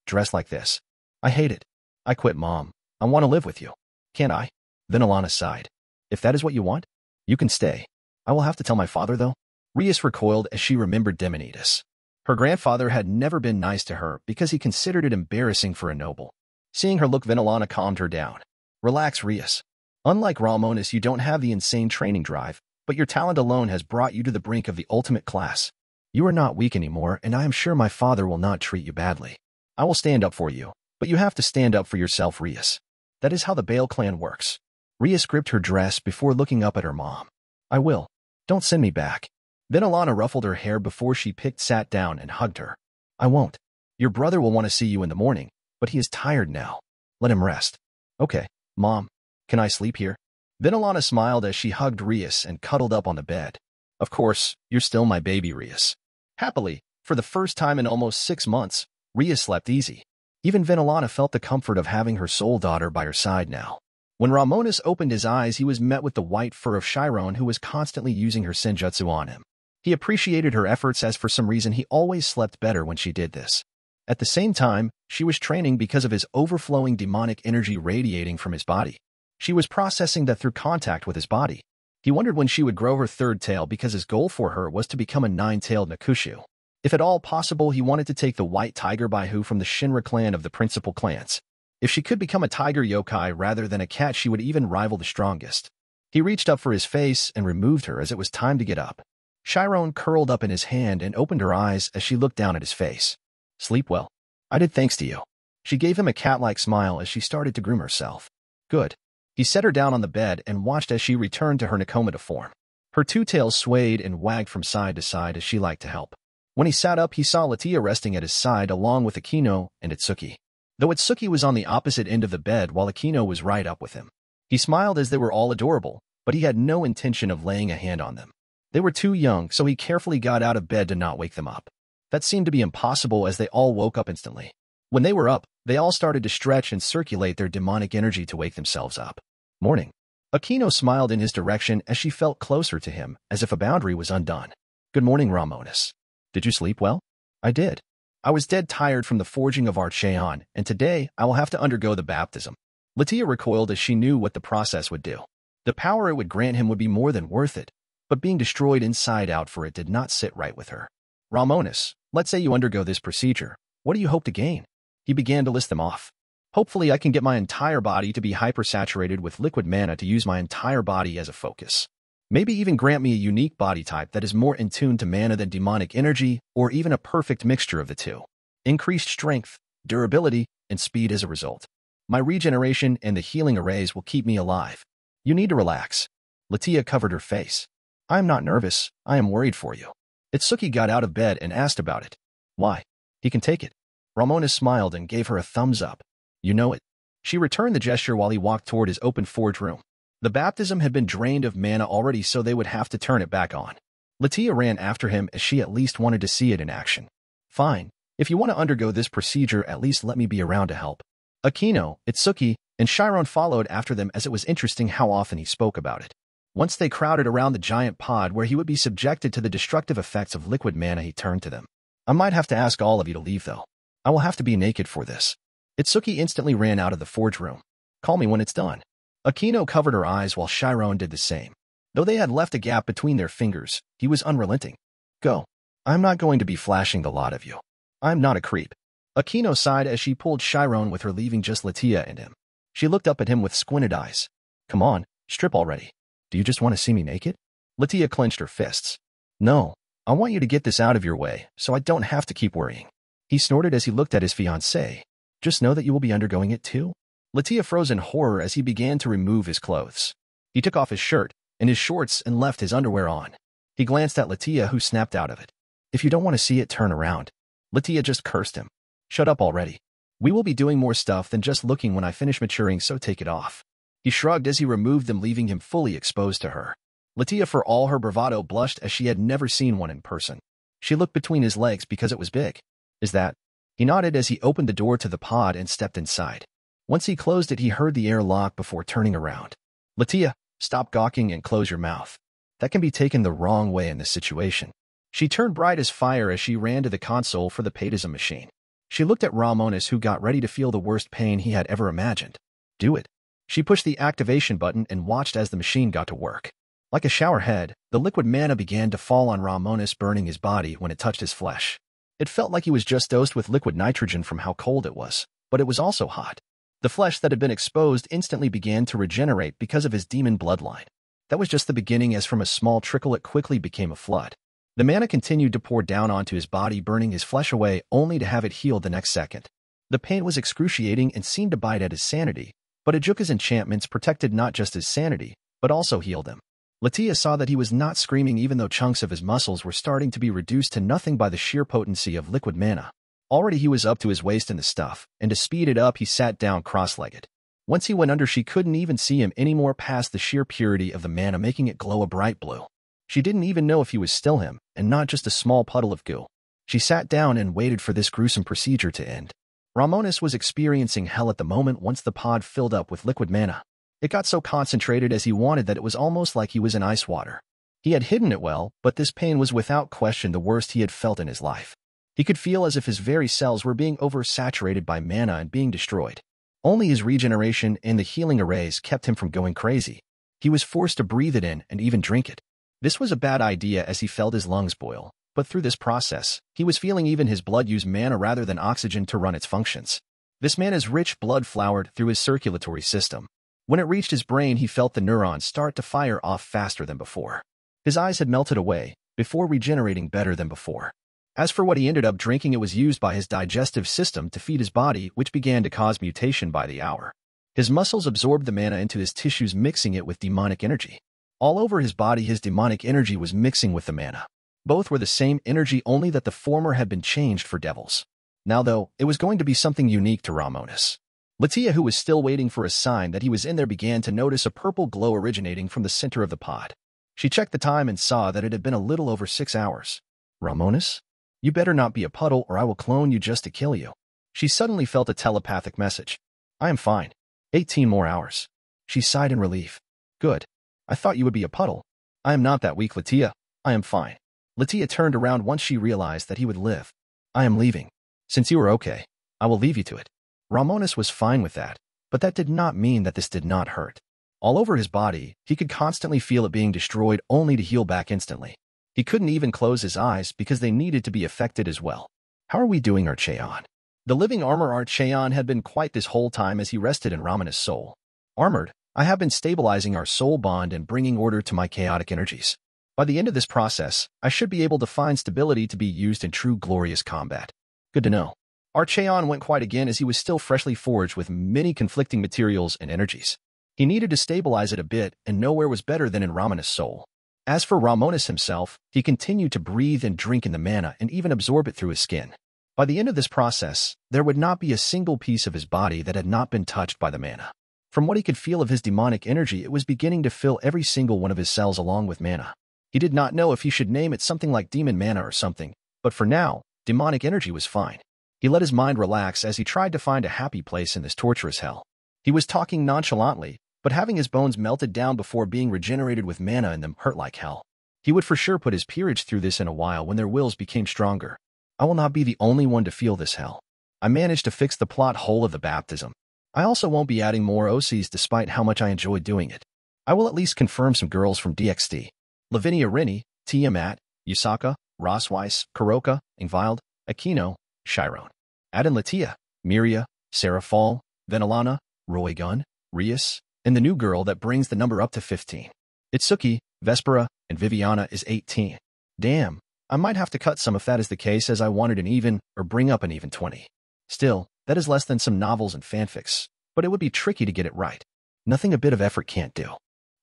[SPEAKER 1] dress like this. I hate it. I quit, Mom. I want to live with you. Can't I? Vinalana sighed. If that is what you want, you can stay. I will have to tell my father, though. Rias recoiled as she remembered Demonidas. Her grandfather had never been nice to her because he considered it embarrassing for a noble. Seeing her look, Vinalana calmed her down. Relax, Rias. Unlike Romonus, you don't have the insane training drive, but your talent alone has brought you to the brink of the ultimate class. You are not weak anymore, and I am sure my father will not treat you badly. I will stand up for you, but you have to stand up for yourself, Rias. That is how the Baal clan works. Rias gripped her dress before looking up at her mom. I will. Don't send me back. Vinalana ruffled her hair before she sat down and hugged her. I won't. Your brother will want to see you in the morning, but he is tired now. Let him rest. Okay, Mom. Can I sleep here? Vinalana smiled as she hugged Rias and cuddled up on the bed. Of course, you're still my baby, Rias. Happily, for the first time in almost 6 months, Rias slept easy. Even Vinalana felt the comfort of having her soul daughter by her side now. When Romonus opened his eyes, he was met with the white fur of Chiron, who was constantly using her senjutsu on him. He appreciated her efforts as for some reason he always slept better when she did this. At the same time, she was training because of his overflowing demonic energy radiating from his body. She was processing that through contact with his body. He wondered when she would grow her 3rd tail because his goal for her was to become a 9-tailed Nakushu. If at all possible, he wanted to take the white tiger Baihu from the Shinra clan of the principal clans. If she could become a tiger yokai rather than a cat, she would even rival the strongest. He reached up for his face and removed her as it was time to get up. Chiron curled up in his hand and opened her eyes as she looked down at his face. Sleep well. I did, thanks to you. She gave him a cat-like smile as she started to groom herself. Good. He set her down on the bed and watched as she returned to her Nakomata form. Her 2 tails swayed and wagged from side to side as she liked to help. When he sat up, he saw Latia resting at his side along with Akino and Itsuki. Though Itsuki was on the opposite end of the bed while Akino was right up with him. He smiled as they were all adorable, but he had no intention of laying a hand on them. They were too young, so he carefully got out of bed to not wake them up. That seemed to be impossible as they all woke up instantly. When they were up, they all started to stretch and circulate their demonic energy to wake themselves up. Morning. Aquino smiled in his direction as she felt closer to him, as if a boundary was undone. Good morning, Romonus. Did you sleep well? I did. I was dead tired from the forging of our Cheon, and today I will have to undergo the baptism. Latia recoiled as she knew what the process would do. The power it would grant him would be more than worth it, but being destroyed inside out for it did not sit right with her. Romonus, let's say you undergo this procedure. What do you hope to gain? He began to list them off. Hopefully I can get my entire body to be hypersaturated with liquid mana to use my entire body as a focus. Maybe even grant me a unique body type that is more in tune to mana than demonic energy, or even a perfect mixture of the two. Increased strength, durability, and speed as a result. My regeneration and the healing arrays will keep me alive. You need to relax. Latia covered her face. I am not nervous, I am worried for you. Itsuki got out of bed and asked about it. Why? He can take it. Romonus smiled and gave her a thumbs up. You know it. She returned the gesture while he walked toward his open forge room. The baptism had been drained of mana already, so they would have to turn it back on. Latia ran after him as she at least wanted to see it in action. Fine. If you want to undergo this procedure, at least let me be around to help. Aquino, Itsuki, and Chiron followed after them as it was interesting how often he spoke about it. Once they crowded around the giant pod where he would be subjected to the destructive effects of liquid mana, he turned to them. I might have to ask all of you to leave, though. I will have to be naked for this. Itsuki instantly ran out of the forge room. Call me when it's done. Aquino covered her eyes while Chiron did the same. Though they had left a gap between their fingers, he was unrelenting. Go. I'm not going to be flashing the lot of you. I'm not a creep. Aquino sighed as she pulled Chiron with her, leaving just Latia and him. She looked up at him with squinted eyes. Come on, strip already. Do you just want to see me naked? Latia clenched her fists. No, I want you to get this out of your way, so I don't have to keep worrying. He snorted as he looked at his fiancée. Just know that you will be undergoing it too. Latia froze in horror as he began to remove his clothes. He took off his shirt and his shorts and left his underwear on. He glanced at Latia, who snapped out of it. If you don't want to see it, turn around. Latia just cursed him. Shut up already. We will be doing more stuff than just looking when I finish maturing, so take it off. He shrugged as he removed them, leaving him fully exposed to her. Latia, for all her bravado, blushed as she had never seen one in person. She looked between his legs because it was big. Is that? He nodded as he opened the door to the pod and stepped inside. Once he closed it, he heard the air lock before turning around. Latia, stop gawking and close your mouth. That can be taken the wrong way in this situation. She turned bright as fire as she ran to the console for the Patism machine. She looked at Romonus, who got ready to feel the worst pain he had ever imagined. Do it. She pushed the activation button and watched as the machine got to work. Like a shower head, the liquid mana began to fall on Romonus, burning his body when it touched his flesh. It felt like he was just dosed with liquid nitrogen from how cold it was, but it was also hot. The flesh that had been exposed instantly began to regenerate because of his demon bloodline. That was just the beginning, as from a small trickle it quickly became a flood. The mana continued to pour down onto his body, burning his flesh away, only to have it healed the next second. The pain was excruciating and seemed to bite at his sanity, but Ajuka's enchantments protected not just his sanity, but also healed him. Latia saw that he was not screaming, even though chunks of his muscles were starting to be reduced to nothing by the sheer potency of liquid mana. Already he was up to his waist in the stuff, and to speed it up he sat down cross-legged. Once he went under, she couldn't even see him anymore past the sheer purity of the mana, making it glow a bright blue. She didn't even know if he was still him, and not just a small puddle of goo. She sat down and waited for this gruesome procedure to end. Romonus was experiencing hell at the moment once the pod filled up with liquid mana. It got so concentrated as he wanted that it was almost like he was in ice water. He had hidden it well, but this pain was without question the worst he had felt in his life. He could feel as if his very cells were being oversaturated by mana and being destroyed. Only his regeneration and the healing arrays kept him from going crazy. He was forced to breathe it in and even drink it. This was a bad idea as he felt his lungs boil, but through this process, he was feeling even his blood use mana rather than oxygen to run its functions. This mana's rich blood flowered through his circulatory system. When it reached his brain, he felt the neurons start to fire off faster than before. His eyes had melted away, before regenerating better than before. As for what he ended up drinking, it was used by his digestive system to feed his body, which began to cause mutation by the hour. His muscles absorbed the mana into his tissues, mixing it with demonic energy. All over his body, his demonic energy was mixing with the mana. Both were the same energy, only that the former had been changed for devils. Now, though, it was going to be something unique to Romonus. Latia, who was still waiting for a sign that he was in there, began to notice a purple glow originating from the center of the pod. She checked the time and saw that it had been a little over 6 hours. Romonus? You better not be a puddle or I will clone you just to kill you. She suddenly felt a telepathic message. I am fine. 18 more hours. She sighed in relief. Good. I thought you would be a puddle. I am not that weak, Latia. I am fine. Latia turned around once she realized that he would live. I am leaving. Since you are okay, I will leave you to it. Romonus was fine with that, but that did not mean that this did not hurt. All over his body, he could constantly feel it being destroyed only to heal back instantly. He couldn't even close his eyes because they needed to be affected as well. How are we doing, Archeon? The living armor Archeon had been quiet this whole time as he rested in Romonus' soul. Armored, I have been stabilizing our soul bond and bringing order to my chaotic energies. By the end of this process, I should be able to find stability to be used in true glorious combat. Good to know. Archeon went quiet again as he was still freshly forged with many conflicting materials and energies. He needed to stabilize it a bit, and nowhere was better than in Romonus' soul. As for Romonus himself, he continued to breathe and drink in the mana and even absorb it through his skin. By the end of this process, there would not be a single piece of his body that had not been touched by the mana. From what he could feel of his demonic energy, it was beginning to fill every single one of his cells along with mana. He did not know if he should name it something like demon mana or something, but for now, demonic energy was fine. He let his mind relax as he tried to find a happy place in this torturous hell. He was talking nonchalantly, but having his bones melted down before being regenerated with mana in them hurt like hell. He would for sure put his peerage through this in a while when their wills became stronger. I will not be the only one to feel this hell. I managed to fix the plot hole of the baptism. I also won't be adding more OCs despite how much I enjoyed doing it. I will at least confirm some girls from DxD. Lavinia Rini, Tiamat, Yusaka, Rosweiss, Kuroka, Ingvild, Aquino, Chiron. Add in Latia, Miria, Sarah Fall, Venelana, Roy Gunn, Rias, and the new girl that brings the number up to 15. Itsuki, Vespera, and Viviana is 18. Damn, I might have to cut some if that is the case as I wanted an even, or bring up an even 20. Still, that is less than some novels and fanfics, but it would be tricky to get it right. Nothing a bit of effort can't do.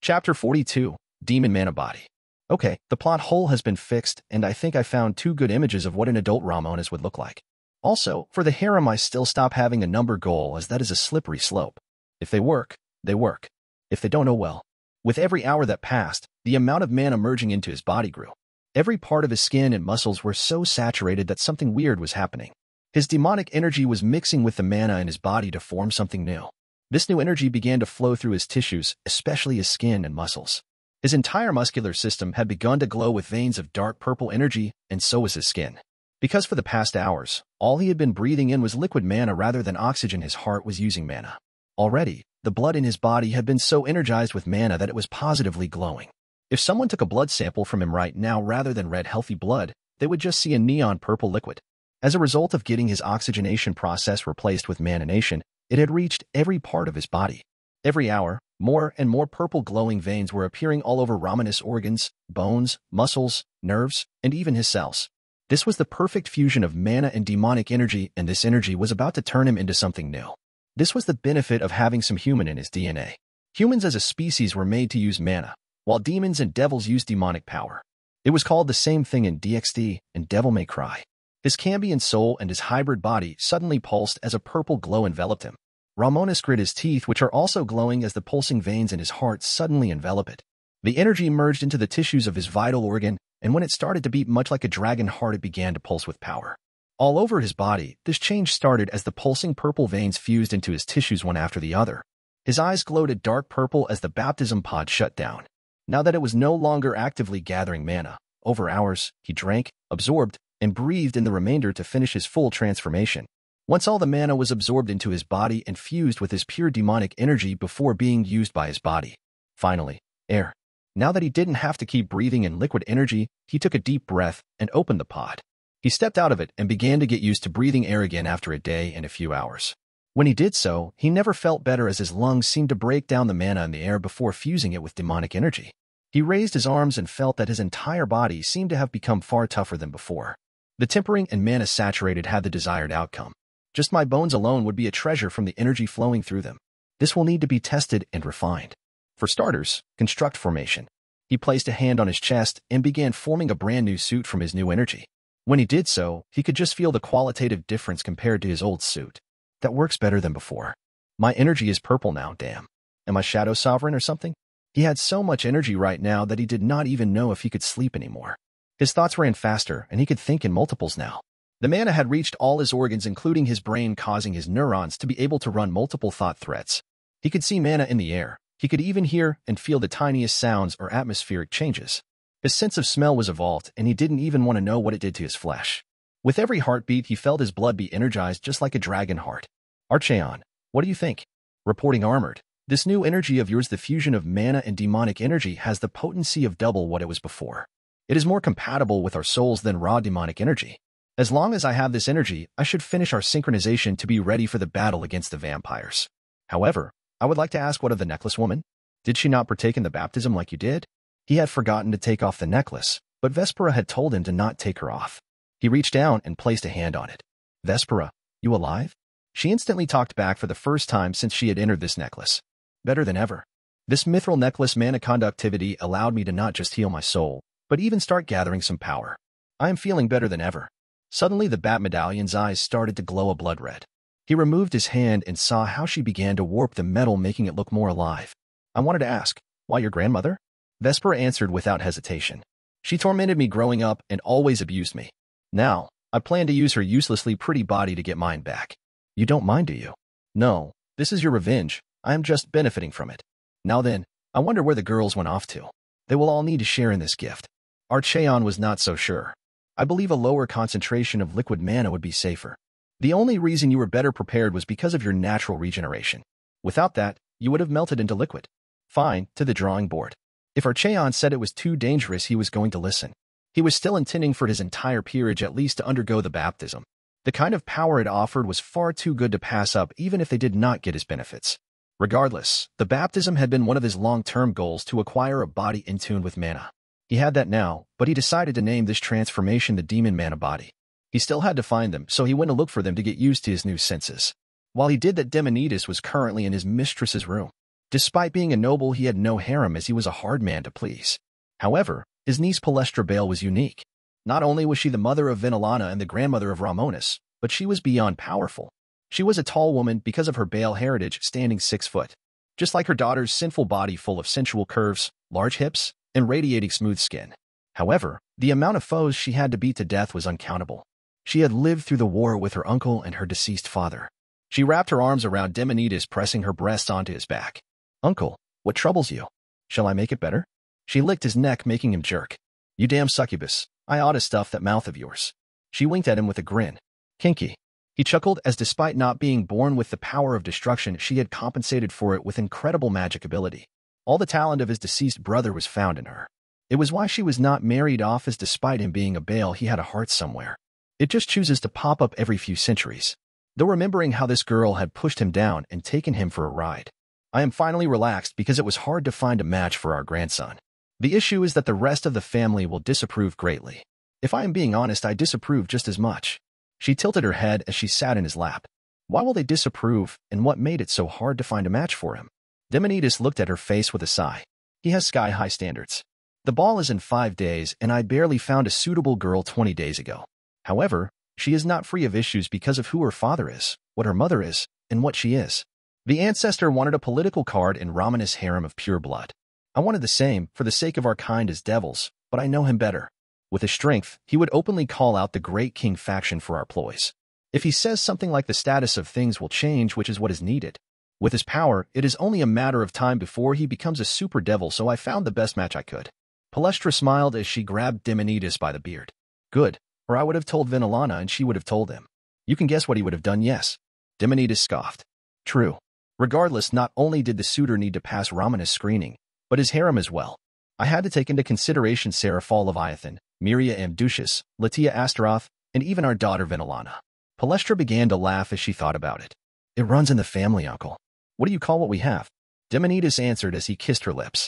[SPEAKER 1] Chapter 42, Demon Mana Body. Okay, the plot hole has been fixed, and I think I found 2 good images of what an adult Romonus would look like. Also, for the harem I still stop having a number goal as that is a slippery slope. If they work, they work. If they don't, oh well. With every hour that passed, the amount of mana merging into his body grew. Every part of his skin and muscles were so saturated that something weird was happening. His demonic energy was mixing with the mana in his body to form something new. This new energy began to flow through his tissues, especially his skin and muscles. His entire muscular system had begun to glow with veins of dark purple energy, and so was his skin. Because for the past hours, all he had been breathing in was liquid mana rather than oxygen. His heart was using mana. Already, the blood in his body had been so energized with mana that it was positively glowing. If someone took a blood sample from him right now rather than red healthy blood, they would just see a neon purple liquid. As a result of getting his oxygenation process replaced with mananation, it had reached every part of his body. Every hour, more and more purple glowing veins were appearing all over Romonus' organs, bones, muscles, nerves, and even his cells. This was the perfect fusion of mana and demonic energy, and this energy was about to turn him into something new. This was the benefit of having some human in his DNA. Humans as a species were made to use mana, while demons and devils use demonic power. It was called the same thing in DxD and Devil May Cry. His Cambion soul and his hybrid body suddenly pulsed as a purple glow enveloped him. Romonus grit his teeth, which are also glowing as the pulsing veins in his heart suddenly envelop it. The energy merged into the tissues of his vital organ, and when it started to beat much like a dragon heart, it began to pulse with power. All over his body, this change started as the pulsing purple veins fused into his tissues one after the other. His eyes glowed a dark purple as the baptism pod shut down. Now that it was no longer actively gathering mana, over hours, he drank, absorbed, and breathed in the remainder to finish his full transformation. Once all the mana was absorbed into his body and fused with his pure demonic energy before being used by his body. Finally, air. Now that he didn't have to keep breathing in liquid energy, he took a deep breath and opened the pod. He stepped out of it and began to get used to breathing air again after a day and a few hours. When he did so, he never felt better as his lungs seemed to break down the mana in the air before fusing it with demonic energy. He raised his arms and felt that his entire body seemed to have become far tougher than before. The tempering and mana saturated had the desired outcome. Just my bones alone would be a treasure from the energy flowing through them. This will need to be tested and refined. For starters, construct formation. He placed a hand on his chest and began forming a brand new suit from his new energy. When he did so, he could just feel the qualitative difference compared to his old suit. That works better than before. My energy is purple now, damn. Am I Shadow Sovereign or something? He had so much energy right now that he did not even know if he could sleep anymore. His thoughts ran faster, and he could think in multiples now. The mana had reached all his organs, including his brain, causing his neurons to be able to run multiple thought threads. He could see mana in the air. He could even hear and feel the tiniest sounds or atmospheric changes. His sense of smell was evolved, and he didn't even want to know what it did to his flesh. With every heartbeat, he felt his blood be energized just like a dragon heart. Archeon, what do you think? Reporting armored. This new energy of yours, the fusion of mana and demonic energy, has the potency of double what it was before. It is more compatible with our souls than raw demonic energy. As long as I have this energy, I should finish our synchronization to be ready for the battle against the vampires. However, I would like to ask, what of the necklace woman? Did she not partake in the baptism like you did? He had forgotten to take off the necklace, but Vespera had told him to not take her off. He reached down and placed a hand on it. Vespera, you alive? She instantly talked back for the first time since she had entered this necklace. Better than ever. This mithril necklace mana conductivity allowed me to not just heal my soul, but even start gathering some power. I am feeling better than ever. Suddenly the Bat Medallion's eyes started to glow a blood red. He removed his hand and saw how she began to warp the metal, making it look more alive. I wanted to ask, why your grandmother? Vespera answered without hesitation. She tormented me growing up and always abused me. Now, I plan to use her uselessly pretty body to get mine back. You don't mind, do you? No, this is your revenge. I am just benefiting from it. Now then, I wonder where the girls went off to. They will all need to share in this gift. Archeon was not so sure. I believe a lower concentration of liquid mana would be safer. The only reason you were better prepared was because of your natural regeneration. Without that, you would have melted into liquid. Fine, to the drawing board. If Archeon said it was too dangerous, he was going to listen. He was still intending for his entire peerage at least to undergo the baptism. The kind of power it offered was far too good to pass up, even if they did not get his benefits. Regardless, the baptism had been one of his long-term goals, to acquire a body in tune with mana. He had that now, but he decided to name this transformation the Demon Mana Body. He still had to find them, so he went to look for them to get used to his new senses. While he did that, Demonidas was currently in his mistress's room. Despite being a noble, he had no harem, as he was a hard man to please. However, his niece Palestra Bale was unique. Not only was she the mother of Vinalana and the grandmother of Romonus, but she was beyond powerful. She was a tall woman because of her Bale heritage, standing 6 foot. Just like her daughter's sinful body, full of sensual curves, large hips, and radiating smooth skin. However, the amount of foes she had to beat to death was uncountable. She had lived through the war with her uncle and her deceased father. She wrapped her arms around Demonidas, pressing her breasts onto his back. Uncle, what troubles you? Shall I make it better? She licked his neck, making him jerk. You damn succubus, I ought to stuff that mouth of yours. She winked at him with a grin. Kinky. He chuckled, as despite not being born with the power of destruction, she had compensated for it with incredible magic ability. All the talent of his deceased brother was found in her. It was why she was not married off, as despite him being a Bale, he had a heart somewhere. It just chooses to pop up every few centuries. Though remembering how this girl had pushed him down and taken him for a ride. I am finally relaxed, because it was hard to find a match for our grandson. The issue is that the rest of the family will disapprove greatly. If I am being honest, I disapprove just as much. She tilted her head as she sat in his lap. Why will they disapprove, and what made it so hard to find a match for him? Demonidas looked at her face with a sigh. He has sky-high standards. The ball is in 5 days, and I barely found a suitable girl 20 days ago. However, she is not free of issues because of who her father is, what her mother is, and what she is. The ancestor wanted a political card in Romonus' harem of pure blood. I wanted the same, for the sake of our kind as devils, but I know him better. With his strength, he would openly call out the Great King faction for our ploys. If he says something like the status of things will change, which is what is needed. With his power, it is only a matter of time before he becomes a super devil, so I found the best match I could. Palestra smiled as she grabbed Demonidas by the beard. Good, or I would have told Vinalana and she would have told him. You can guess what he would have done, yes? Demonidas scoffed. True. Regardless, not only did the suitor need to pass Romonus screening, but his harem as well. I had to take into consideration Seraphal Leviathan, Miria Amducius, Latia Astaroth, and even our daughter Vinalana. Palestra began to laugh as she thought about it. It runs in the family, uncle. What do you call what we have? Demonidas answered as he kissed her lips.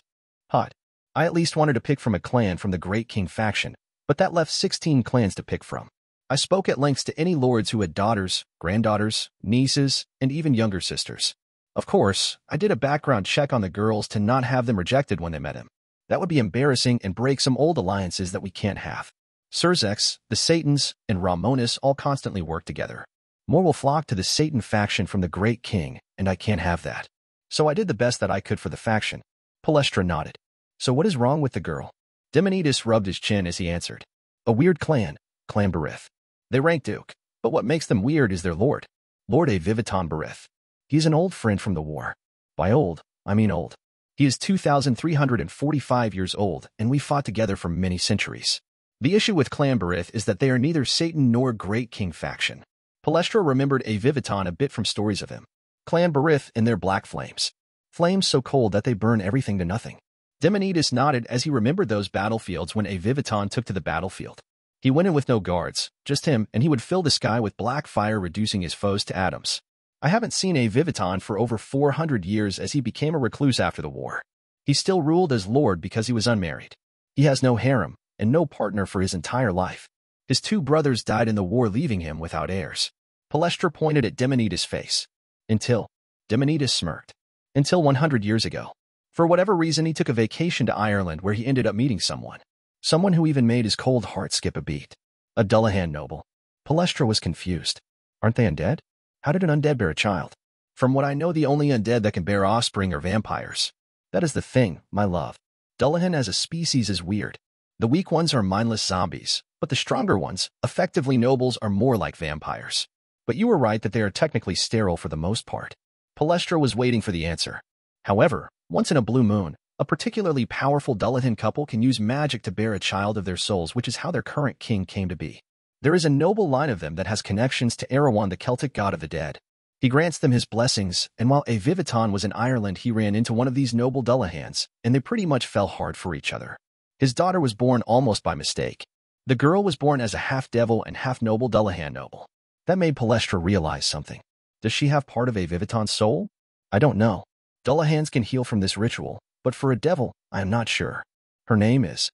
[SPEAKER 1] Hot. I at least wanted to pick from a clan from the Great King faction, but that left 16 clans to pick from. I spoke at length to any lords who had daughters, granddaughters, nieces, and even younger sisters. Of course, I did a background check on the girls to not have them rejected when they met him. That would be embarrassing and break some old alliances that we can't have. Surzex, the Satans, and Romonus all constantly work together. More will flock to the Satan faction from the Great King, and I can't have that. So I did the best that I could for the faction. Palestra nodded. So what is wrong with the girl? Demonides rubbed his chin as he answered. A weird clan, Clan Barith. They rank Duke, but what makes them weird is their lord. Lord Vivitan Barith. He's an old friend from the war. By old, I mean old. He is 2,345 years old, and we fought together for many centuries. The issue with Clan Barith is that they are neither Satan nor Great King faction. Palestra remembered Vivitan a bit from stories of him. Clan Barith and their black flames. Flames so cold that they burn everything to nothing. Demonides nodded as he remembered those battlefields when Vivitan took to the battlefield. He went in with no guards, just him, and he would fill the sky with black fire, reducing his foes to atoms. I haven't seen Vivitan for over 400 years as he became a recluse after the war. He still ruled as lord because he was unmarried. He has no harem and no partner for his entire life. His two brothers died in the war, leaving him without heirs. Palestra pointed at Demonides' face. Until. Demonides smirked. Until 100 years ago. For whatever reason, he took a vacation to Ireland where he ended up meeting someone. Someone who even made his cold heart skip a beat. A Dullahan noble. Palestra was confused. Aren't they undead? How did an undead bear a child? From what I know, the only undead that can bear offspring are vampires. That is the thing, my love. Dullahan as a species is weird. The weak ones are mindless zombies, but the stronger ones, effectively nobles, are more like vampires. But you were right that they are technically sterile for the most part. Palestra was waiting for the answer. However, once in a blue moon, a particularly powerful Dullahan couple can use magic to bear a child of their souls, which is how their current king came to be. There is a noble line of them that has connections to Erawan, the Celtic god of the dead. He grants them his blessings, and while Vivitan was in Ireland, he ran into one of these noble Dullahans, and they pretty much fell hard for each other. His daughter was born almost by mistake. The girl was born as a half-devil and half-noble Dullahan noble. That made Palestra realize something. Does she have part of Vivitan's soul? I don't know. Dullahans can heal from this ritual, but for a devil, I am not sure. Her name is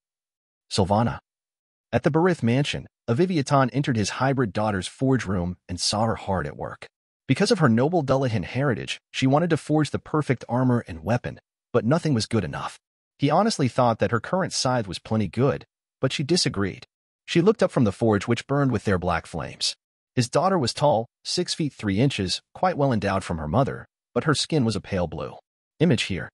[SPEAKER 1] Sylvana. At the Barith mansion, Vivitan entered his hybrid daughter's forge room and saw her hard at work. Because of her noble Dullahan heritage, she wanted to forge the perfect armor and weapon, but nothing was good enough. He honestly thought that her current scythe was plenty good, but she disagreed. She looked up from the forge, which burned with their black flames. His daughter was tall, 6 feet 3 inches, quite well endowed from her mother, but her skin was a pale blue. Image here.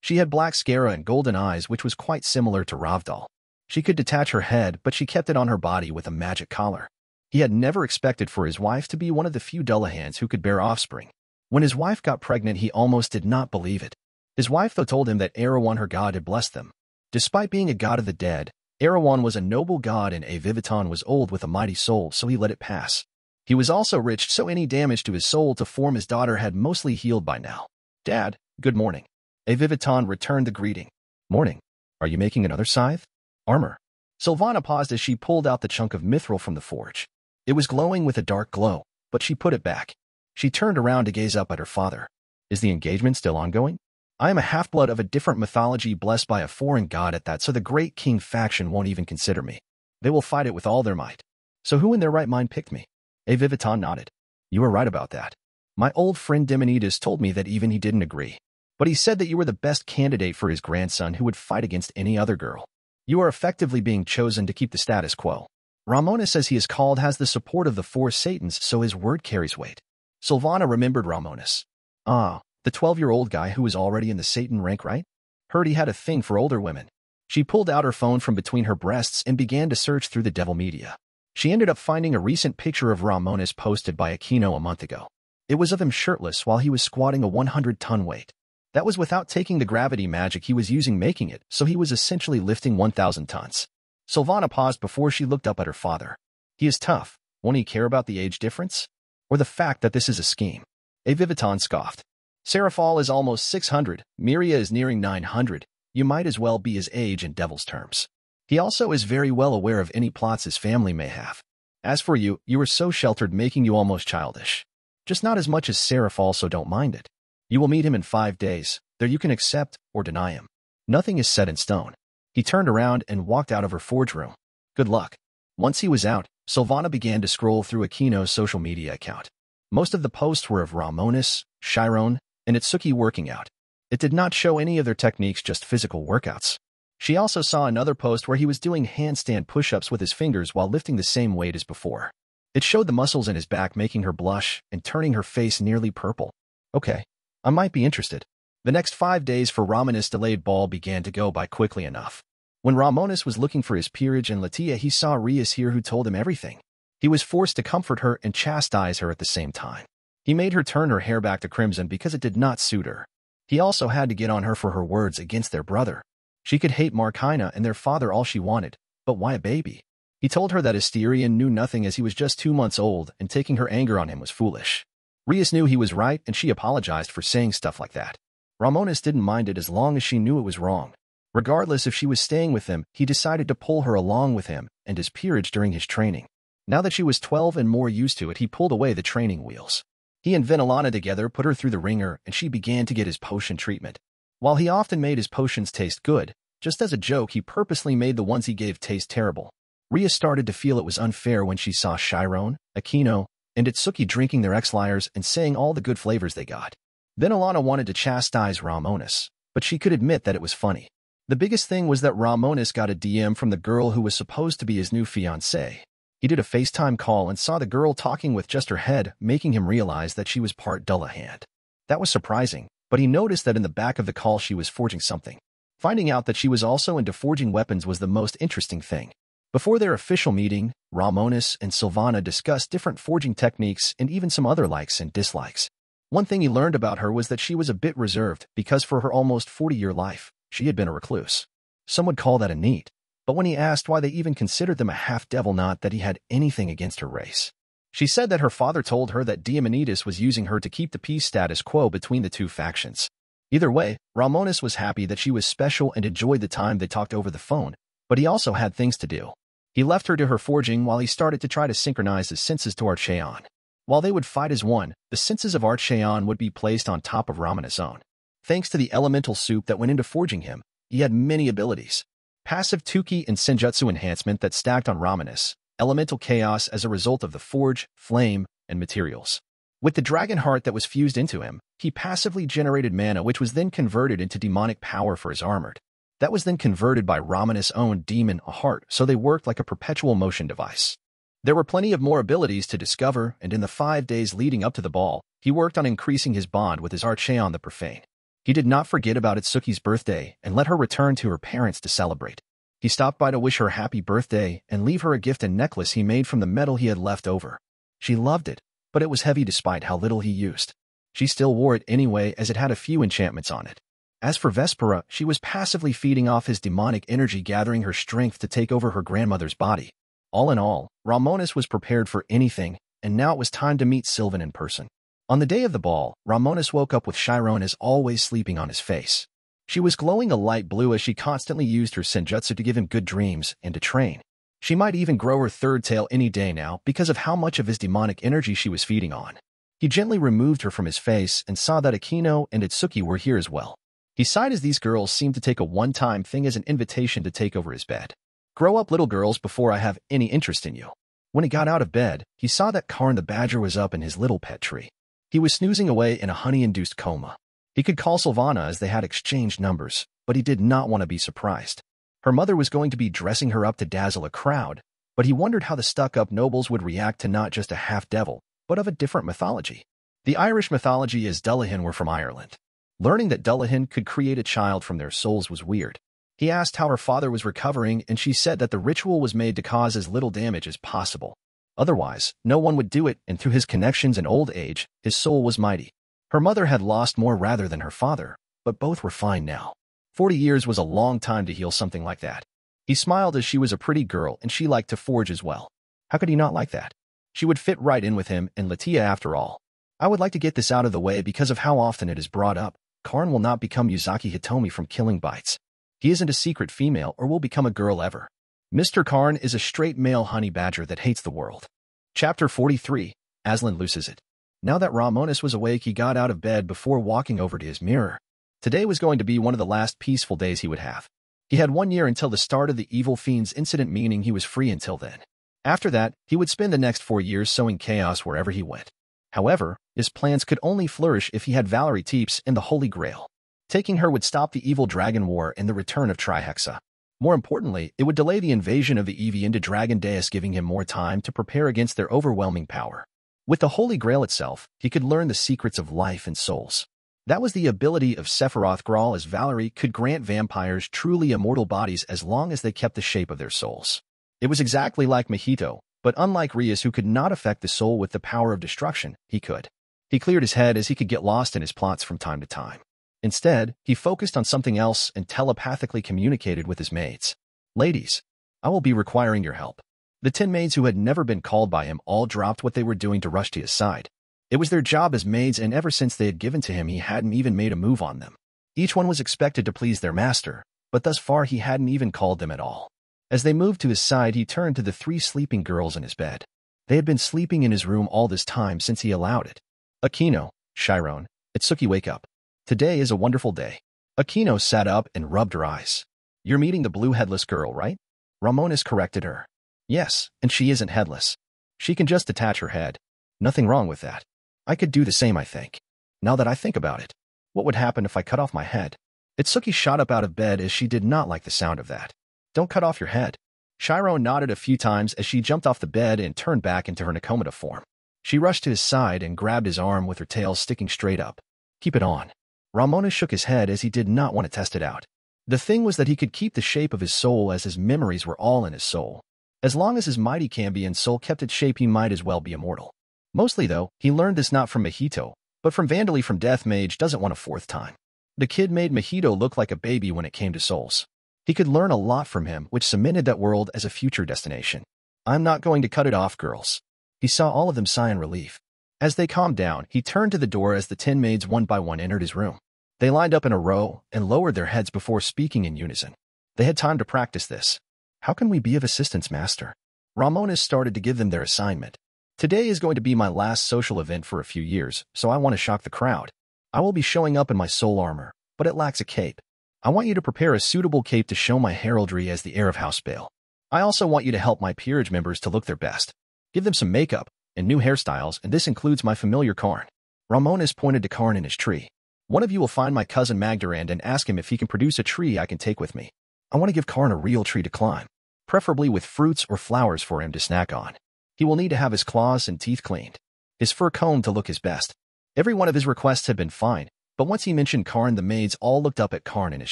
[SPEAKER 1] She had black scara and golden eyes, which was quite similar to Rahvdall. She could detach her head, but she kept it on her body with a magic collar. He had never expected for his wife to be one of the few Dullahans who could bear offspring. When his wife got pregnant, he almost did not believe it. His wife, though, told him that Erawan, her god, had blessed them. Despite being a god of the dead, Erawan was a noble god and Vivitan was old with a mighty soul, so he let it pass. He was also rich, so any damage to his soul to form his daughter had mostly healed by now. Dad, good morning. Vivitan returned the greeting. Morning. Are you making another scythe? Armor. Sylvana paused as she pulled out the chunk of mithril from the forge. It was glowing with a dark glow, but she put it back. She turned around to gaze up at her father. Is the engagement still ongoing? I am a half-blood of a different mythology, blessed by a foreign god at that, so the Great King faction won't even consider me. They will fight it with all their might. So who in their right mind picked me? Vivitan nodded. You were right about that. My old friend Demonides told me that even he didn't agree. But he said that you were the best candidate for his grandson who would fight against any other girl. You are effectively being chosen to keep the status quo. Romonus, as he is called, has the support of the 4 Satans, so his word carries weight. Sylvana remembered Romonus. Ah, the 12-year-old guy who was already in the Satan rank, right? Heard he had a thing for older women. She pulled out her phone from between her breasts and began to search through the devil media. She ended up finding a recent picture of Romonus posted by Canon a month ago. It was of him shirtless while he was squatting a 100-ton weight. That was without taking the gravity magic he was using making it, so he was essentially lifting 1,000 tons. Sylvana paused before she looked up at her father. He is tough. Won't he care about the age difference? Or the fact that this is a scheme? Vivitan scoffed. Rahvdall is almost 600, Miria is nearing 900. You might as well be his age in devil's terms. He also is very well aware of any plots his family may have. As for you, you are so sheltered, making you almost childish. Just not as much as Rahvdall, so don't mind it. You will meet him in 5 days. There you can accept or deny him. Nothing is set in stone. He turned around and walked out of her forge room. Good luck. Once he was out, Sylvana began to scroll through Akino's social media account. Most of the posts were of Romonus, Chiron, and Itsuki working out. It did not show any of their techniques, just physical workouts. She also saw another post where he was doing handstand push-ups with his fingers while lifting the same weight as before. It showed the muscles in his back, making her blush and turning her face nearly purple. Okay, I might be interested. The next 5 days for Romonus' delayed ball began to go by quickly enough. When Romonus was looking for his peerage in Latia, he saw Rias here who told him everything. He was forced to comfort her and chastise her at the same time. He made her turn her hair back to crimson because it did not suit her. He also had to get on her for her words against their brother. She could hate Markina and their father all she wanted, but why a baby? He told her that Asterion knew nothing as he was just 2 months old and taking her anger on him was foolish. Rias knew he was right and she apologized for saying stuff like that. Romonus didn't mind it as long as she knew it was wrong. Regardless if she was staying with him, he decided to pull her along with him and his peerage during his training. Now that she was 12 and more used to it, he pulled away the training wheels. He and Venilana together put her through the ringer and she began to get his potion treatment. While he often made his potions taste good, just as a joke he purposely made the ones he gave taste terrible. Ria started to feel it was unfair when she saw Chiron, Aquino, and Itsuki drinking their X-Lyres and saying all the good flavors they got. Venilana wanted to chastise Romonus, but she could admit that it was funny. The biggest thing was that Romonus got a DM from the girl who was supposed to be his new fiancée. He did a FaceTime call and saw the girl talking with just her head, making him realize that she was part Dullahan. That was surprising, but he noticed that in the back of the call she was forging something. Finding out that she was also into forging weapons was the most interesting thing. Before their official meeting, Romonus and Sylvana discussed different forging techniques and even some other likes and dislikes. One thing he learned about her was that she was a bit reserved because for her almost 40-year life, she had been a recluse. Some would call that a neat, but when he asked why they even considered them a half-devil, not that he had anything against her race. She said that her father told her that Diomedes was using her to keep the peace status quo between the two factions. Either way, Romonus was happy that she was special and enjoyed the time they talked over the phone, but he also had things to do. He left her to her forging while he started to try to synchronize his senses to Archeon. While they would fight as one, the senses of Archeon would be placed on top of Romonus' own. Thanks to the elemental soup that went into forging him, he had many abilities. Passive Tuki and Senjutsu enhancement that stacked on Romonus, elemental chaos as a result of the forge, flame, and materials. With the dragon heart that was fused into him, he passively generated mana which was then converted into demonic power for his armored. That was then converted by Romonus' own demon, a heart, so they worked like a perpetual motion device. There were plenty of more abilities to discover, and in the 5 days leading up to the ball, he worked on increasing his bond with his Archeon the Profane. He did not forget about Itsuki's birthday and let her return to her parents to celebrate. He stopped by to wish her happy birthday and leave her a gift and necklace he made from the metal he had left over. She loved it, but it was heavy despite how little he used. She still wore it anyway as it had a few enchantments on it. As for Vespera, she was passively feeding off his demonic energy, gathering her strength to take over her grandmother's body. All in all, Romonus was prepared for anything, and now it was time to meet Sylvan in person. On the day of the ball, Romonus woke up with Chiron as always sleeping on his face. She was glowing a light blue as she constantly used her Senjutsu to give him good dreams and to train. She might even grow her third tail any day now because of how much of his demonic energy she was feeding on. He gently removed her from his face and saw that Aquino and Itsuki were here as well. He sighed as these girls seemed to take a one-time thing as an invitation to take over his bed. Grow up, little girls, before I have any interest in you. When he got out of bed, he saw that Karn the Badger was up in his little pet tree. He was snoozing away in a honey-induced coma. He could call Sylvana as they had exchanged numbers, but he did not want to be surprised. Her mother was going to be dressing her up to dazzle a crowd, but he wondered how the stuck-up nobles would react to not just a half-devil, but of a different mythology. The Irish mythology as Dullahan were from Ireland. Learning that Dullahan could create a child from their souls was weird. He asked how her father was recovering, and she said that the ritual was made to cause as little damage as possible. Otherwise, no one would do it, and through his connections and old age, his soul was mighty. Her mother had lost more rather than her father, but both were fine now. 40 years was a long time to heal something like that. He smiled as she was a pretty girl and she liked to forge as well. How could he not like that? She would fit right in with him and Latia after all. I would like to get this out of the way because of how often it is brought up. Karn will not become Yuzaki Hitomi from killing bites. He isn't a secret female or will become a girl ever. Mr. Karn is a straight male honey badger that hates the world. Chapter 43, Aslan loses it. Now that Romonus was awake, he got out of bed before walking over to his mirror. Today was going to be one of the last peaceful days he would have. He had 1 year until the start of the Evil Fiend's incident, meaning he was free until then. After that, he would spend the next 4 years sowing chaos wherever he went. However, his plans could only flourish if he had Valerie Teeps and the Holy Grail. Taking her would stop the evil dragon war and the return of Trihexa. More importantly, it would delay the invasion of the Eevee into Dragon Deus, giving him more time to prepare against their overwhelming power. With the Holy Grail itself, he could learn the secrets of life and souls. That was the ability of Rahvdall, as Valerie could grant vampires truly immortal bodies as long as they kept the shape of their souls. It was exactly like Mojito, but unlike Rias, who could not affect the soul with the power of destruction, he could. He cleared his head as he could get lost in his plots from time to time. Instead, he focused on something else and telepathically communicated with his maids. Ladies, I will be requiring your help. The 10 maids who had never been called by him all dropped what they were doing to rush to his side. It was their job as maids, and ever since they had given to him, he hadn't even made a move on them. Each one was expected to please their master, but thus far he hadn't even called them at all. As they moved to his side, he turned to the 3 sleeping girls in his bed. They had been sleeping in his room all this time since he allowed it. Aquino, Chiron, Itsuki, wake up. Today is a wonderful day. Aquino sat up and rubbed her eyes. You're meeting the blue headless girl, right? Romonus corrected her. Yes, and she isn't headless. She can just detach her head. Nothing wrong with that. I could do the same, I think. Now that I think about it, what would happen if I cut off my head? Itsuki shot up out of bed as she did not like the sound of that. Don't cut off your head. Chiron nodded a few times as she jumped off the bed and turned back into her Nakomata form. She rushed to his side and grabbed his arm with her tail sticking straight up. Keep it on. Romonus shook his head as he did not want to test it out. The thing was that he could keep the shape of his soul, as his memories were all in his soul. As long as his mighty Cambion soul kept its shape, he might as well be immortal. Mostly, though, he learned this not from Mojito, but from Vandally from Death Mage doesn't want a 4th time. The kid made Mojito look like a baby when it came to souls. He could learn a lot from him, which cemented that world as a future destination. I'm not going to cut it off, girls. He saw all of them sigh in relief. As they calmed down, he turned to the door as the 10 maids one by one entered his room. They lined up in a row and lowered their heads before speaking in unison. They had time to practice this. How can we be of assistance, master? Romonus started to give them their assignment. Today is going to be my last social event for a few years, so I want to shock the crowd. I will be showing up in my soul armor, but it lacks a cape. I want you to prepare a suitable cape to show my heraldry as the heir of House Bale. I also want you to help my peerage members to look their best. Give them some makeup and new hairstyles, and this includes my familiar Karn. Romonus pointed to Karn in his tree. One of you will find my cousin Magdarand and ask him if he can produce a tree I can take with me. I want to give Karn a real tree to climb, preferably with fruits or flowers for him to snack on. He will need to have his claws and teeth cleaned, his fur combed to look his best. Every one of his requests had been fine, but once he mentioned Karn, the maids all looked up at Karn in his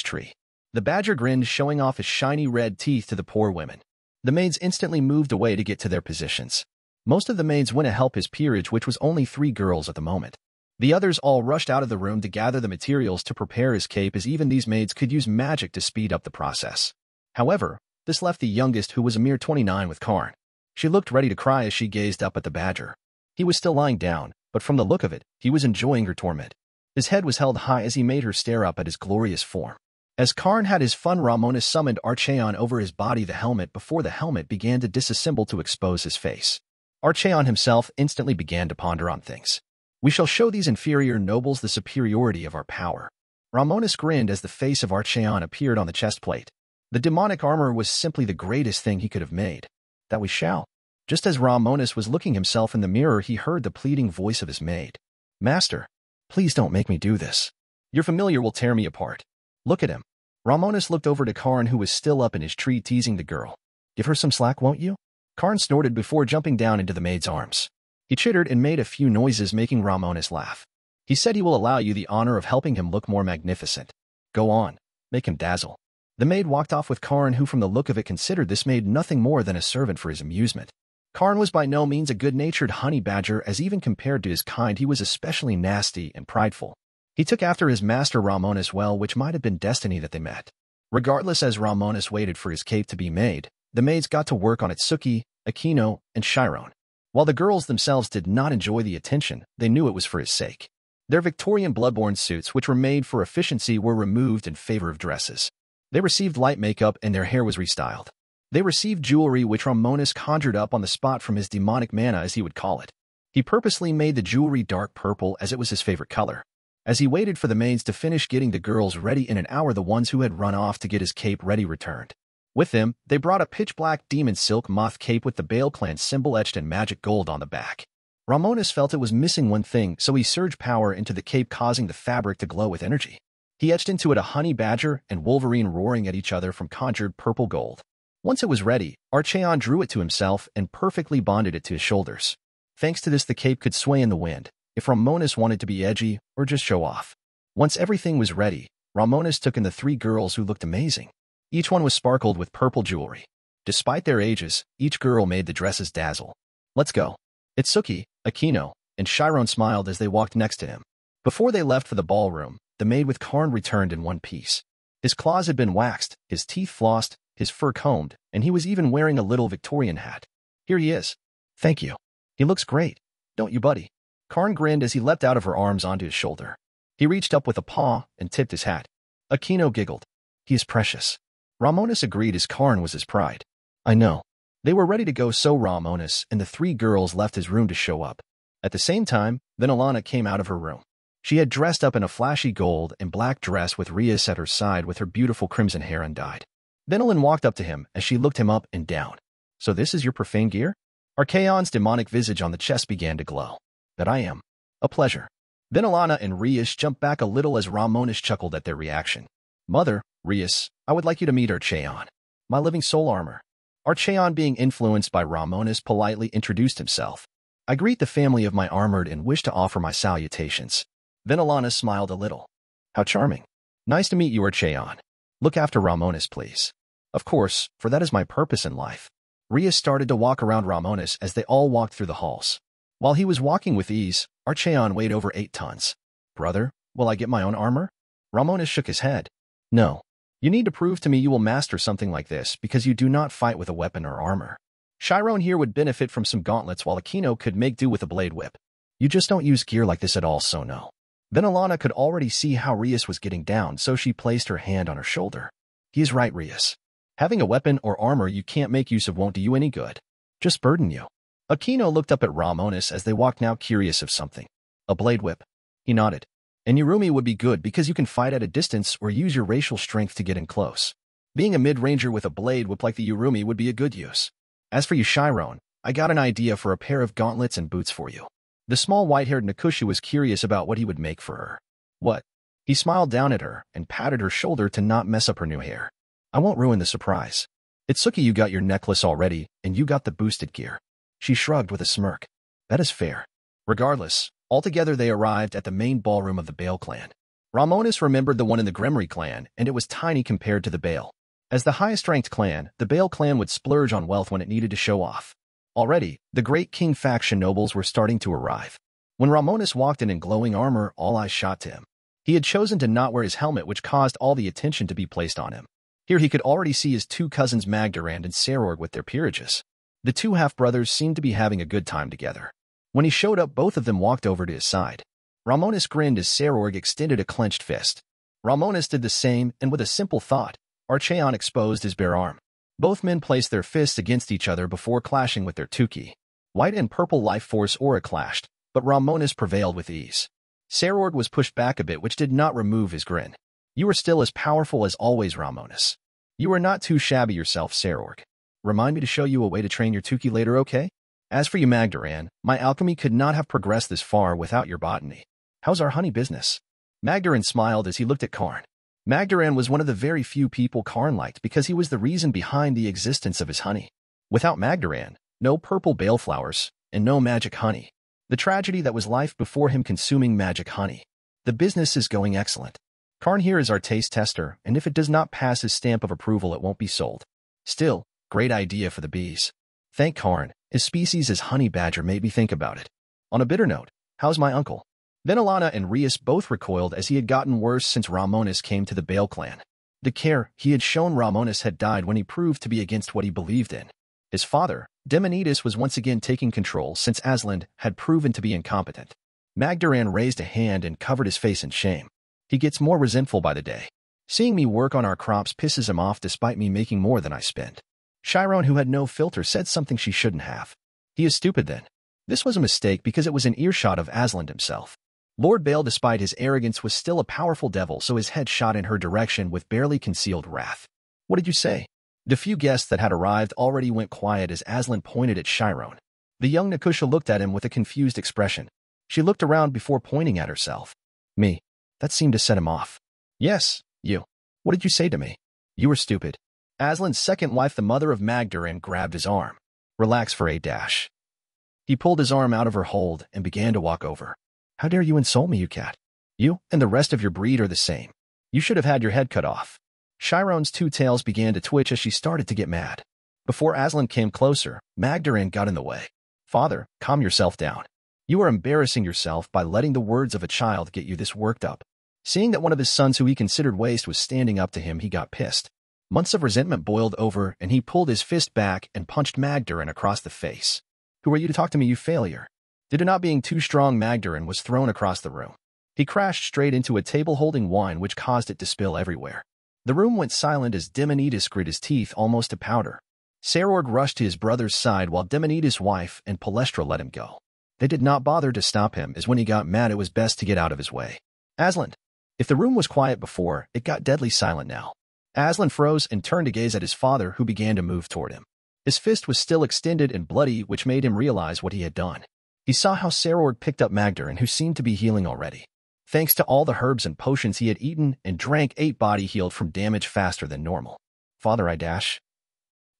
[SPEAKER 1] tree. The badger grinned, showing off his shiny red teeth to the poor women. The maids instantly moved away to get to their positions. Most of the maids went to help his peerage, which was only 3 girls at the moment. The others all rushed out of the room to gather the materials to prepare his cape, as even these maids could use magic to speed up the process. However, this left the youngest, who was a mere 29, with Karn. She looked ready to cry as she gazed up at the badger. He was still lying down, but from the look of it, he was enjoying her torment. His head was held high as he made her stare up at his glorious form. As Karn had his fun, Romonus summoned Archeon over his body, the helmet, before the helmet began to disassemble to expose his face. Archeon himself instantly began to ponder on things. We shall show these inferior nobles the superiority of our power. Romonus grinned as the face of Archeon appeared on the chest plate. The demonic armor was simply the greatest thing he could have made. That we shall. Just as Romonus was looking himself in the mirror, he heard the pleading voice of his maid. Master, please don't make me do this. Your familiar will tear me apart. Look at him. Romonus looked over to Karn, who was still up in his tree, teasing the girl. Give her some slack, won't you? Karn snorted before jumping down into the maid's arms. He chittered and made a few noises, making Romonus laugh. He said he will allow you the honor of helping him look more magnificent. Go on, make him dazzle. The maid walked off with Karn, who from the look of it considered this maid nothing more than a servant for his amusement. Karn was by no means a good-natured honey badger, as even compared to his kind he was especially nasty and prideful. He took after his master Romonus well, which might have been destiny that they met. Regardless, as Romonus waited for his cape to be made, the maids got to work on Itsuki, Aquino, and Chiron. While the girls themselves did not enjoy the attention, they knew it was for his sake. Their Victorian bloodborne suits, which were made for efficiency, were removed in favor of dresses. They received light makeup and their hair was restyled. They received jewelry, which Romonus conjured up on the spot from his demonic mana, as he would call it. He purposely made the jewelry dark purple, as it was his favorite color. As he waited for the maids to finish getting the girls ready, in an hour the ones who had run off to get his cape ready returned. With them, they brought a pitch-black demon silk moth cape with the Bale clan symbol etched in magic gold on the back. Romonus felt it was missing one thing, so he surged power into the cape, causing the fabric to glow with energy. He etched into it a honey badger and Wolverine roaring at each other from conjured purple gold. Once it was ready, Archeon drew it to himself and perfectly bonded it to his shoulders. Thanks to this, the cape could sway in the wind, if Romonus wanted to be edgy or just show off. Once everything was ready, Romonus took in the three girls who looked amazing. Each one was sparkled with purple jewelry. Despite their ages, each girl made the dresses dazzle. Let's go. Itsuki, Akino, and Chiron smiled as they walked next to him. Before they left for the ballroom, the maid with Karn returned in one piece. His claws had been waxed, his teeth flossed, his fur combed, and he was even wearing a little Victorian hat. Here he is. Thank you. He looks great. Don't you, buddy? Karn grinned as he leapt out of her arms onto his shoulder. He reached up with a paw and tipped his hat. Akino giggled. He is precious. Romonus agreed as Karn was his pride. I know. They were ready to go, so Romonus and the three girls left his room to show up. At the same time, Vinalana came out of her room. She had dressed up in a flashy gold and black dress with Rias at her side with her beautiful crimson hair undyed. Vinalin walked up to him as she looked him up and down. So this is your profane gear? Archaon's demonic visage on the chest began to glow. That I am. A pleasure. Vinalana and Rias jumped back a little as Romonus chuckled at their reaction. Mother, Rias, I would like you to meet Archaon. My living soul armor. Archaon, being influenced by Romonus, politely introduced himself. I greet the family of my armored and wish to offer my salutations. Vinalana smiled a little. How charming. Nice to meet you, Archaon. Look after Romonus, please. Of course, for that is my purpose in life. Rias started to walk around Romonus as they all walked through the halls. While he was walking with ease, Archaon weighed over 8 tons. Brother, will I get my own armor? Romonus shook his head. No. You need to prove to me you will master something like this because you do not fight with a weapon or armor. Chiron here would benefit from some gauntlets while Akino could make do with a blade whip. You just don't use gear like this at all, so no. Vinalana could already see how Rias was getting down, so she placed her hand on her shoulder. He is right, Rias. Having a weapon or armor you can't make use of won't do you any good. Just burden you. Akino looked up at Romonus as they walked, now curious of something. A blade whip. He nodded. And Yurumi would be good because you can fight at a distance or use your racial strength to get in close. Being a mid-ranger with a blade whip like the Yurumi would be a good use. As for you, Chiron, I got an idea for a pair of gauntlets and boots for you. The small white-haired Nakusha was curious about what he would make for her. What? He smiled down at her and patted her shoulder to not mess up her new hair. I won't ruin the surprise. Itsuki, you got your necklace already, and you got the boosted gear. She shrugged with a smirk. That is fair. Regardless, altogether they arrived at the main ballroom of the Bale clan. Romonus remembered the one in the Gremory clan, and it was tiny compared to the Bale. As the highest-ranked clan, the Bale clan would splurge on wealth when it needed to show off. Already, the Great King faction nobles were starting to arrive. When Romonus walked in glowing armor, all eyes shot to him. He had chosen to not wear his helmet, which caused all the attention to be placed on him. Here he could already see his two cousins Magdarand and Sarorg with their peerages. The two half-brothers seemed to be having a good time together. When he showed up, both of them walked over to his side. Romonus grinned as Sarorg extended a clenched fist. Romonus did the same, and with a simple thought, Archaon exposed his bare arm. Both men placed their fists against each other before clashing with their Tuki. White and purple life force aura clashed, but Romonus prevailed with ease. Sarorg was pushed back a bit, which did not remove his grin. You are still as powerful as always, Romonus. You are not too shabby yourself, Sarorg. Remind me to show you a way to train your Tuki later, okay? As for you, Magdaran, my alchemy could not have progressed this far without your botany. How's our honey business? Magdaran smiled as he looked at Karn. Magdaran was one of the very few people Karn liked because he was the reason behind the existence of his honey. Without Magdaran, no purple bale flowers, and no magic honey. The tragedy that was life before him consuming magic honey. The business is going excellent. Karn here is our taste tester, and if it does not pass his stamp of approval, it won't be sold. Still, great idea for the bees. Thank Karn, his species is honey badger made me think about it. On a bitter note, how's my uncle? Vinalana and Rias both recoiled as he had gotten worse since Romonus came to the Bale clan. The care he had shown Romonus had died when he proved to be against what he believed in. His father, Demonidas, was once again taking control since Aslan had proven to be incompetent. Magdaran raised a hand and covered his face in shame. He gets more resentful by the day. Seeing me work on our crops pisses him off despite me making more than I spend. Chiron, who had no filter, said something she shouldn't have. He is stupid then. This was a mistake because it was an earshot of Aslan himself. Lord Bale, despite his arrogance, was still a powerful devil, so his head shot in her direction with barely concealed wrath. What did you say? The few guests that had arrived already went quiet as Aslan pointed at Chiron. The young Nakusha looked at him with a confused expression. She looked around before pointing at herself. Me. That seemed to set him off. Yes, you. What did you say to me? You were stupid. Aslan's second wife, the mother of Magdaran, grabbed his arm. Relax for a dash. He pulled his arm out of her hold and began to walk over. How dare you insult me, you cat? You and the rest of your breed are the same. You should have had your head cut off. Chiron's two tails began to twitch as she started to get mad. Before Aslan came closer, Magdarin got in the way. Father, calm yourself down. You are embarrassing yourself by letting the words of a child get you this worked up. Seeing that one of his sons who he considered waste was standing up to him, he got pissed. Months of resentment boiled over, and he pulled his fist back and punched Magdarin across the face. Who are you to talk to me, you failure? Did it not being too strong, Magdarin was thrown across the room. He crashed straight into a table holding wine, which caused it to spill everywhere. The room went silent as Demonidas grit his teeth almost to powder. Sarorg rushed to his brother's side while Demonidas' wife and Palestra let him go. They did not bother to stop him, as when he got mad it was best to get out of his way. Aslan. If the room was quiet before, it got deadly silent now. Aslan froze and turned to gaze at his father, who began to move toward him. His fist was still extended and bloody, which made him realize what he had done. He saw how Sarorg picked up Magdarin, who seemed to be healing already. Thanks to all the herbs and potions he had eaten and drank, 8 body healed from damage faster than normal. Father, I dash.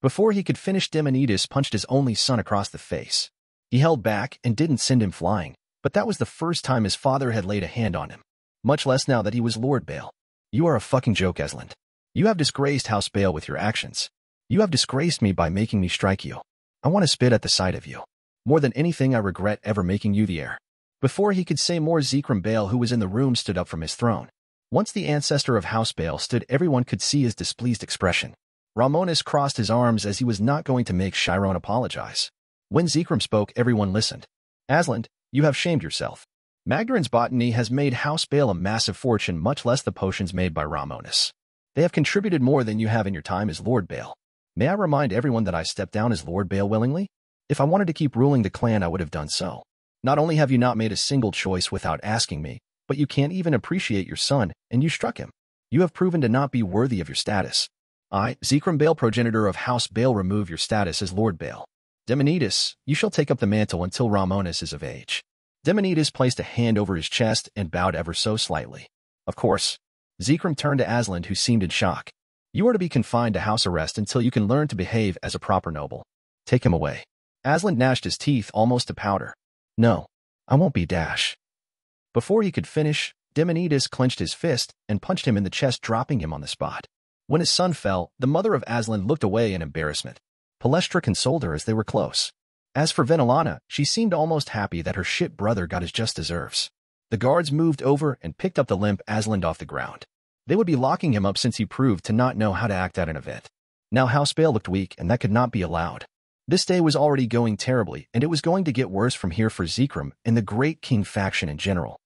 [SPEAKER 1] Before he could finish, Demonidas punched his only son across the face. He held back and didn't send him flying, but that was the first time his father had laid a hand on him. Much less now that he was Lord Bale. You are a fucking joke, Aslan. You have disgraced House Bale with your actions. You have disgraced me by making me strike you. I want to spit at the sight of you. More than anything, I regret ever making you the heir. Before he could say more, Zekrom Bale, who was in the room, stood up from his throne. Once the ancestor of House Bale stood, everyone could see his displeased expression. Romonus crossed his arms as he was not going to make Chiron apologize. When Zekrom spoke, everyone listened. Aslan, you have shamed yourself. Magdarin's botany has made House Bale a massive fortune, much less the potions made by Romonus. They have contributed more than you have in your time as Lord Bale. May I remind everyone that I stepped down as Lord Bale willingly? If I wanted to keep ruling the clan, I would have done so. Not only have you not made a single choice without asking me, but you can't even appreciate your son, and you struck him. You have proven to not be worthy of your status. I, Zekrom Bale, progenitor of House Bale, remove your status as Lord Bale. Demonidas, you shall take up the mantle until Romonus is of age. Demonidas placed a hand over his chest and bowed ever so slightly. Of course. Zekrom turned to Aslan, who seemed in shock. You are to be confined to house arrest until you can learn to behave as a proper noble. Take him away. Aslan gnashed his teeth almost to powder. No, I won't be dash. Before he could finish, Demonidas clenched his fist and punched him in the chest, dropping him on the spot. When his son fell, the mother of Aslan looked away in embarrassment. Palestra consoled her as they were close. As for Venelana, she seemed almost happy that her shit brother got his just deserves. The guards moved over and picked up the limp Aslan off the ground. They would be locking him up since he proved to not know how to act at an event. Now House Bale looked weak, and that could not be allowed. This day was already going terribly, and it was going to get worse from here for Zekrom and the Great King faction in general.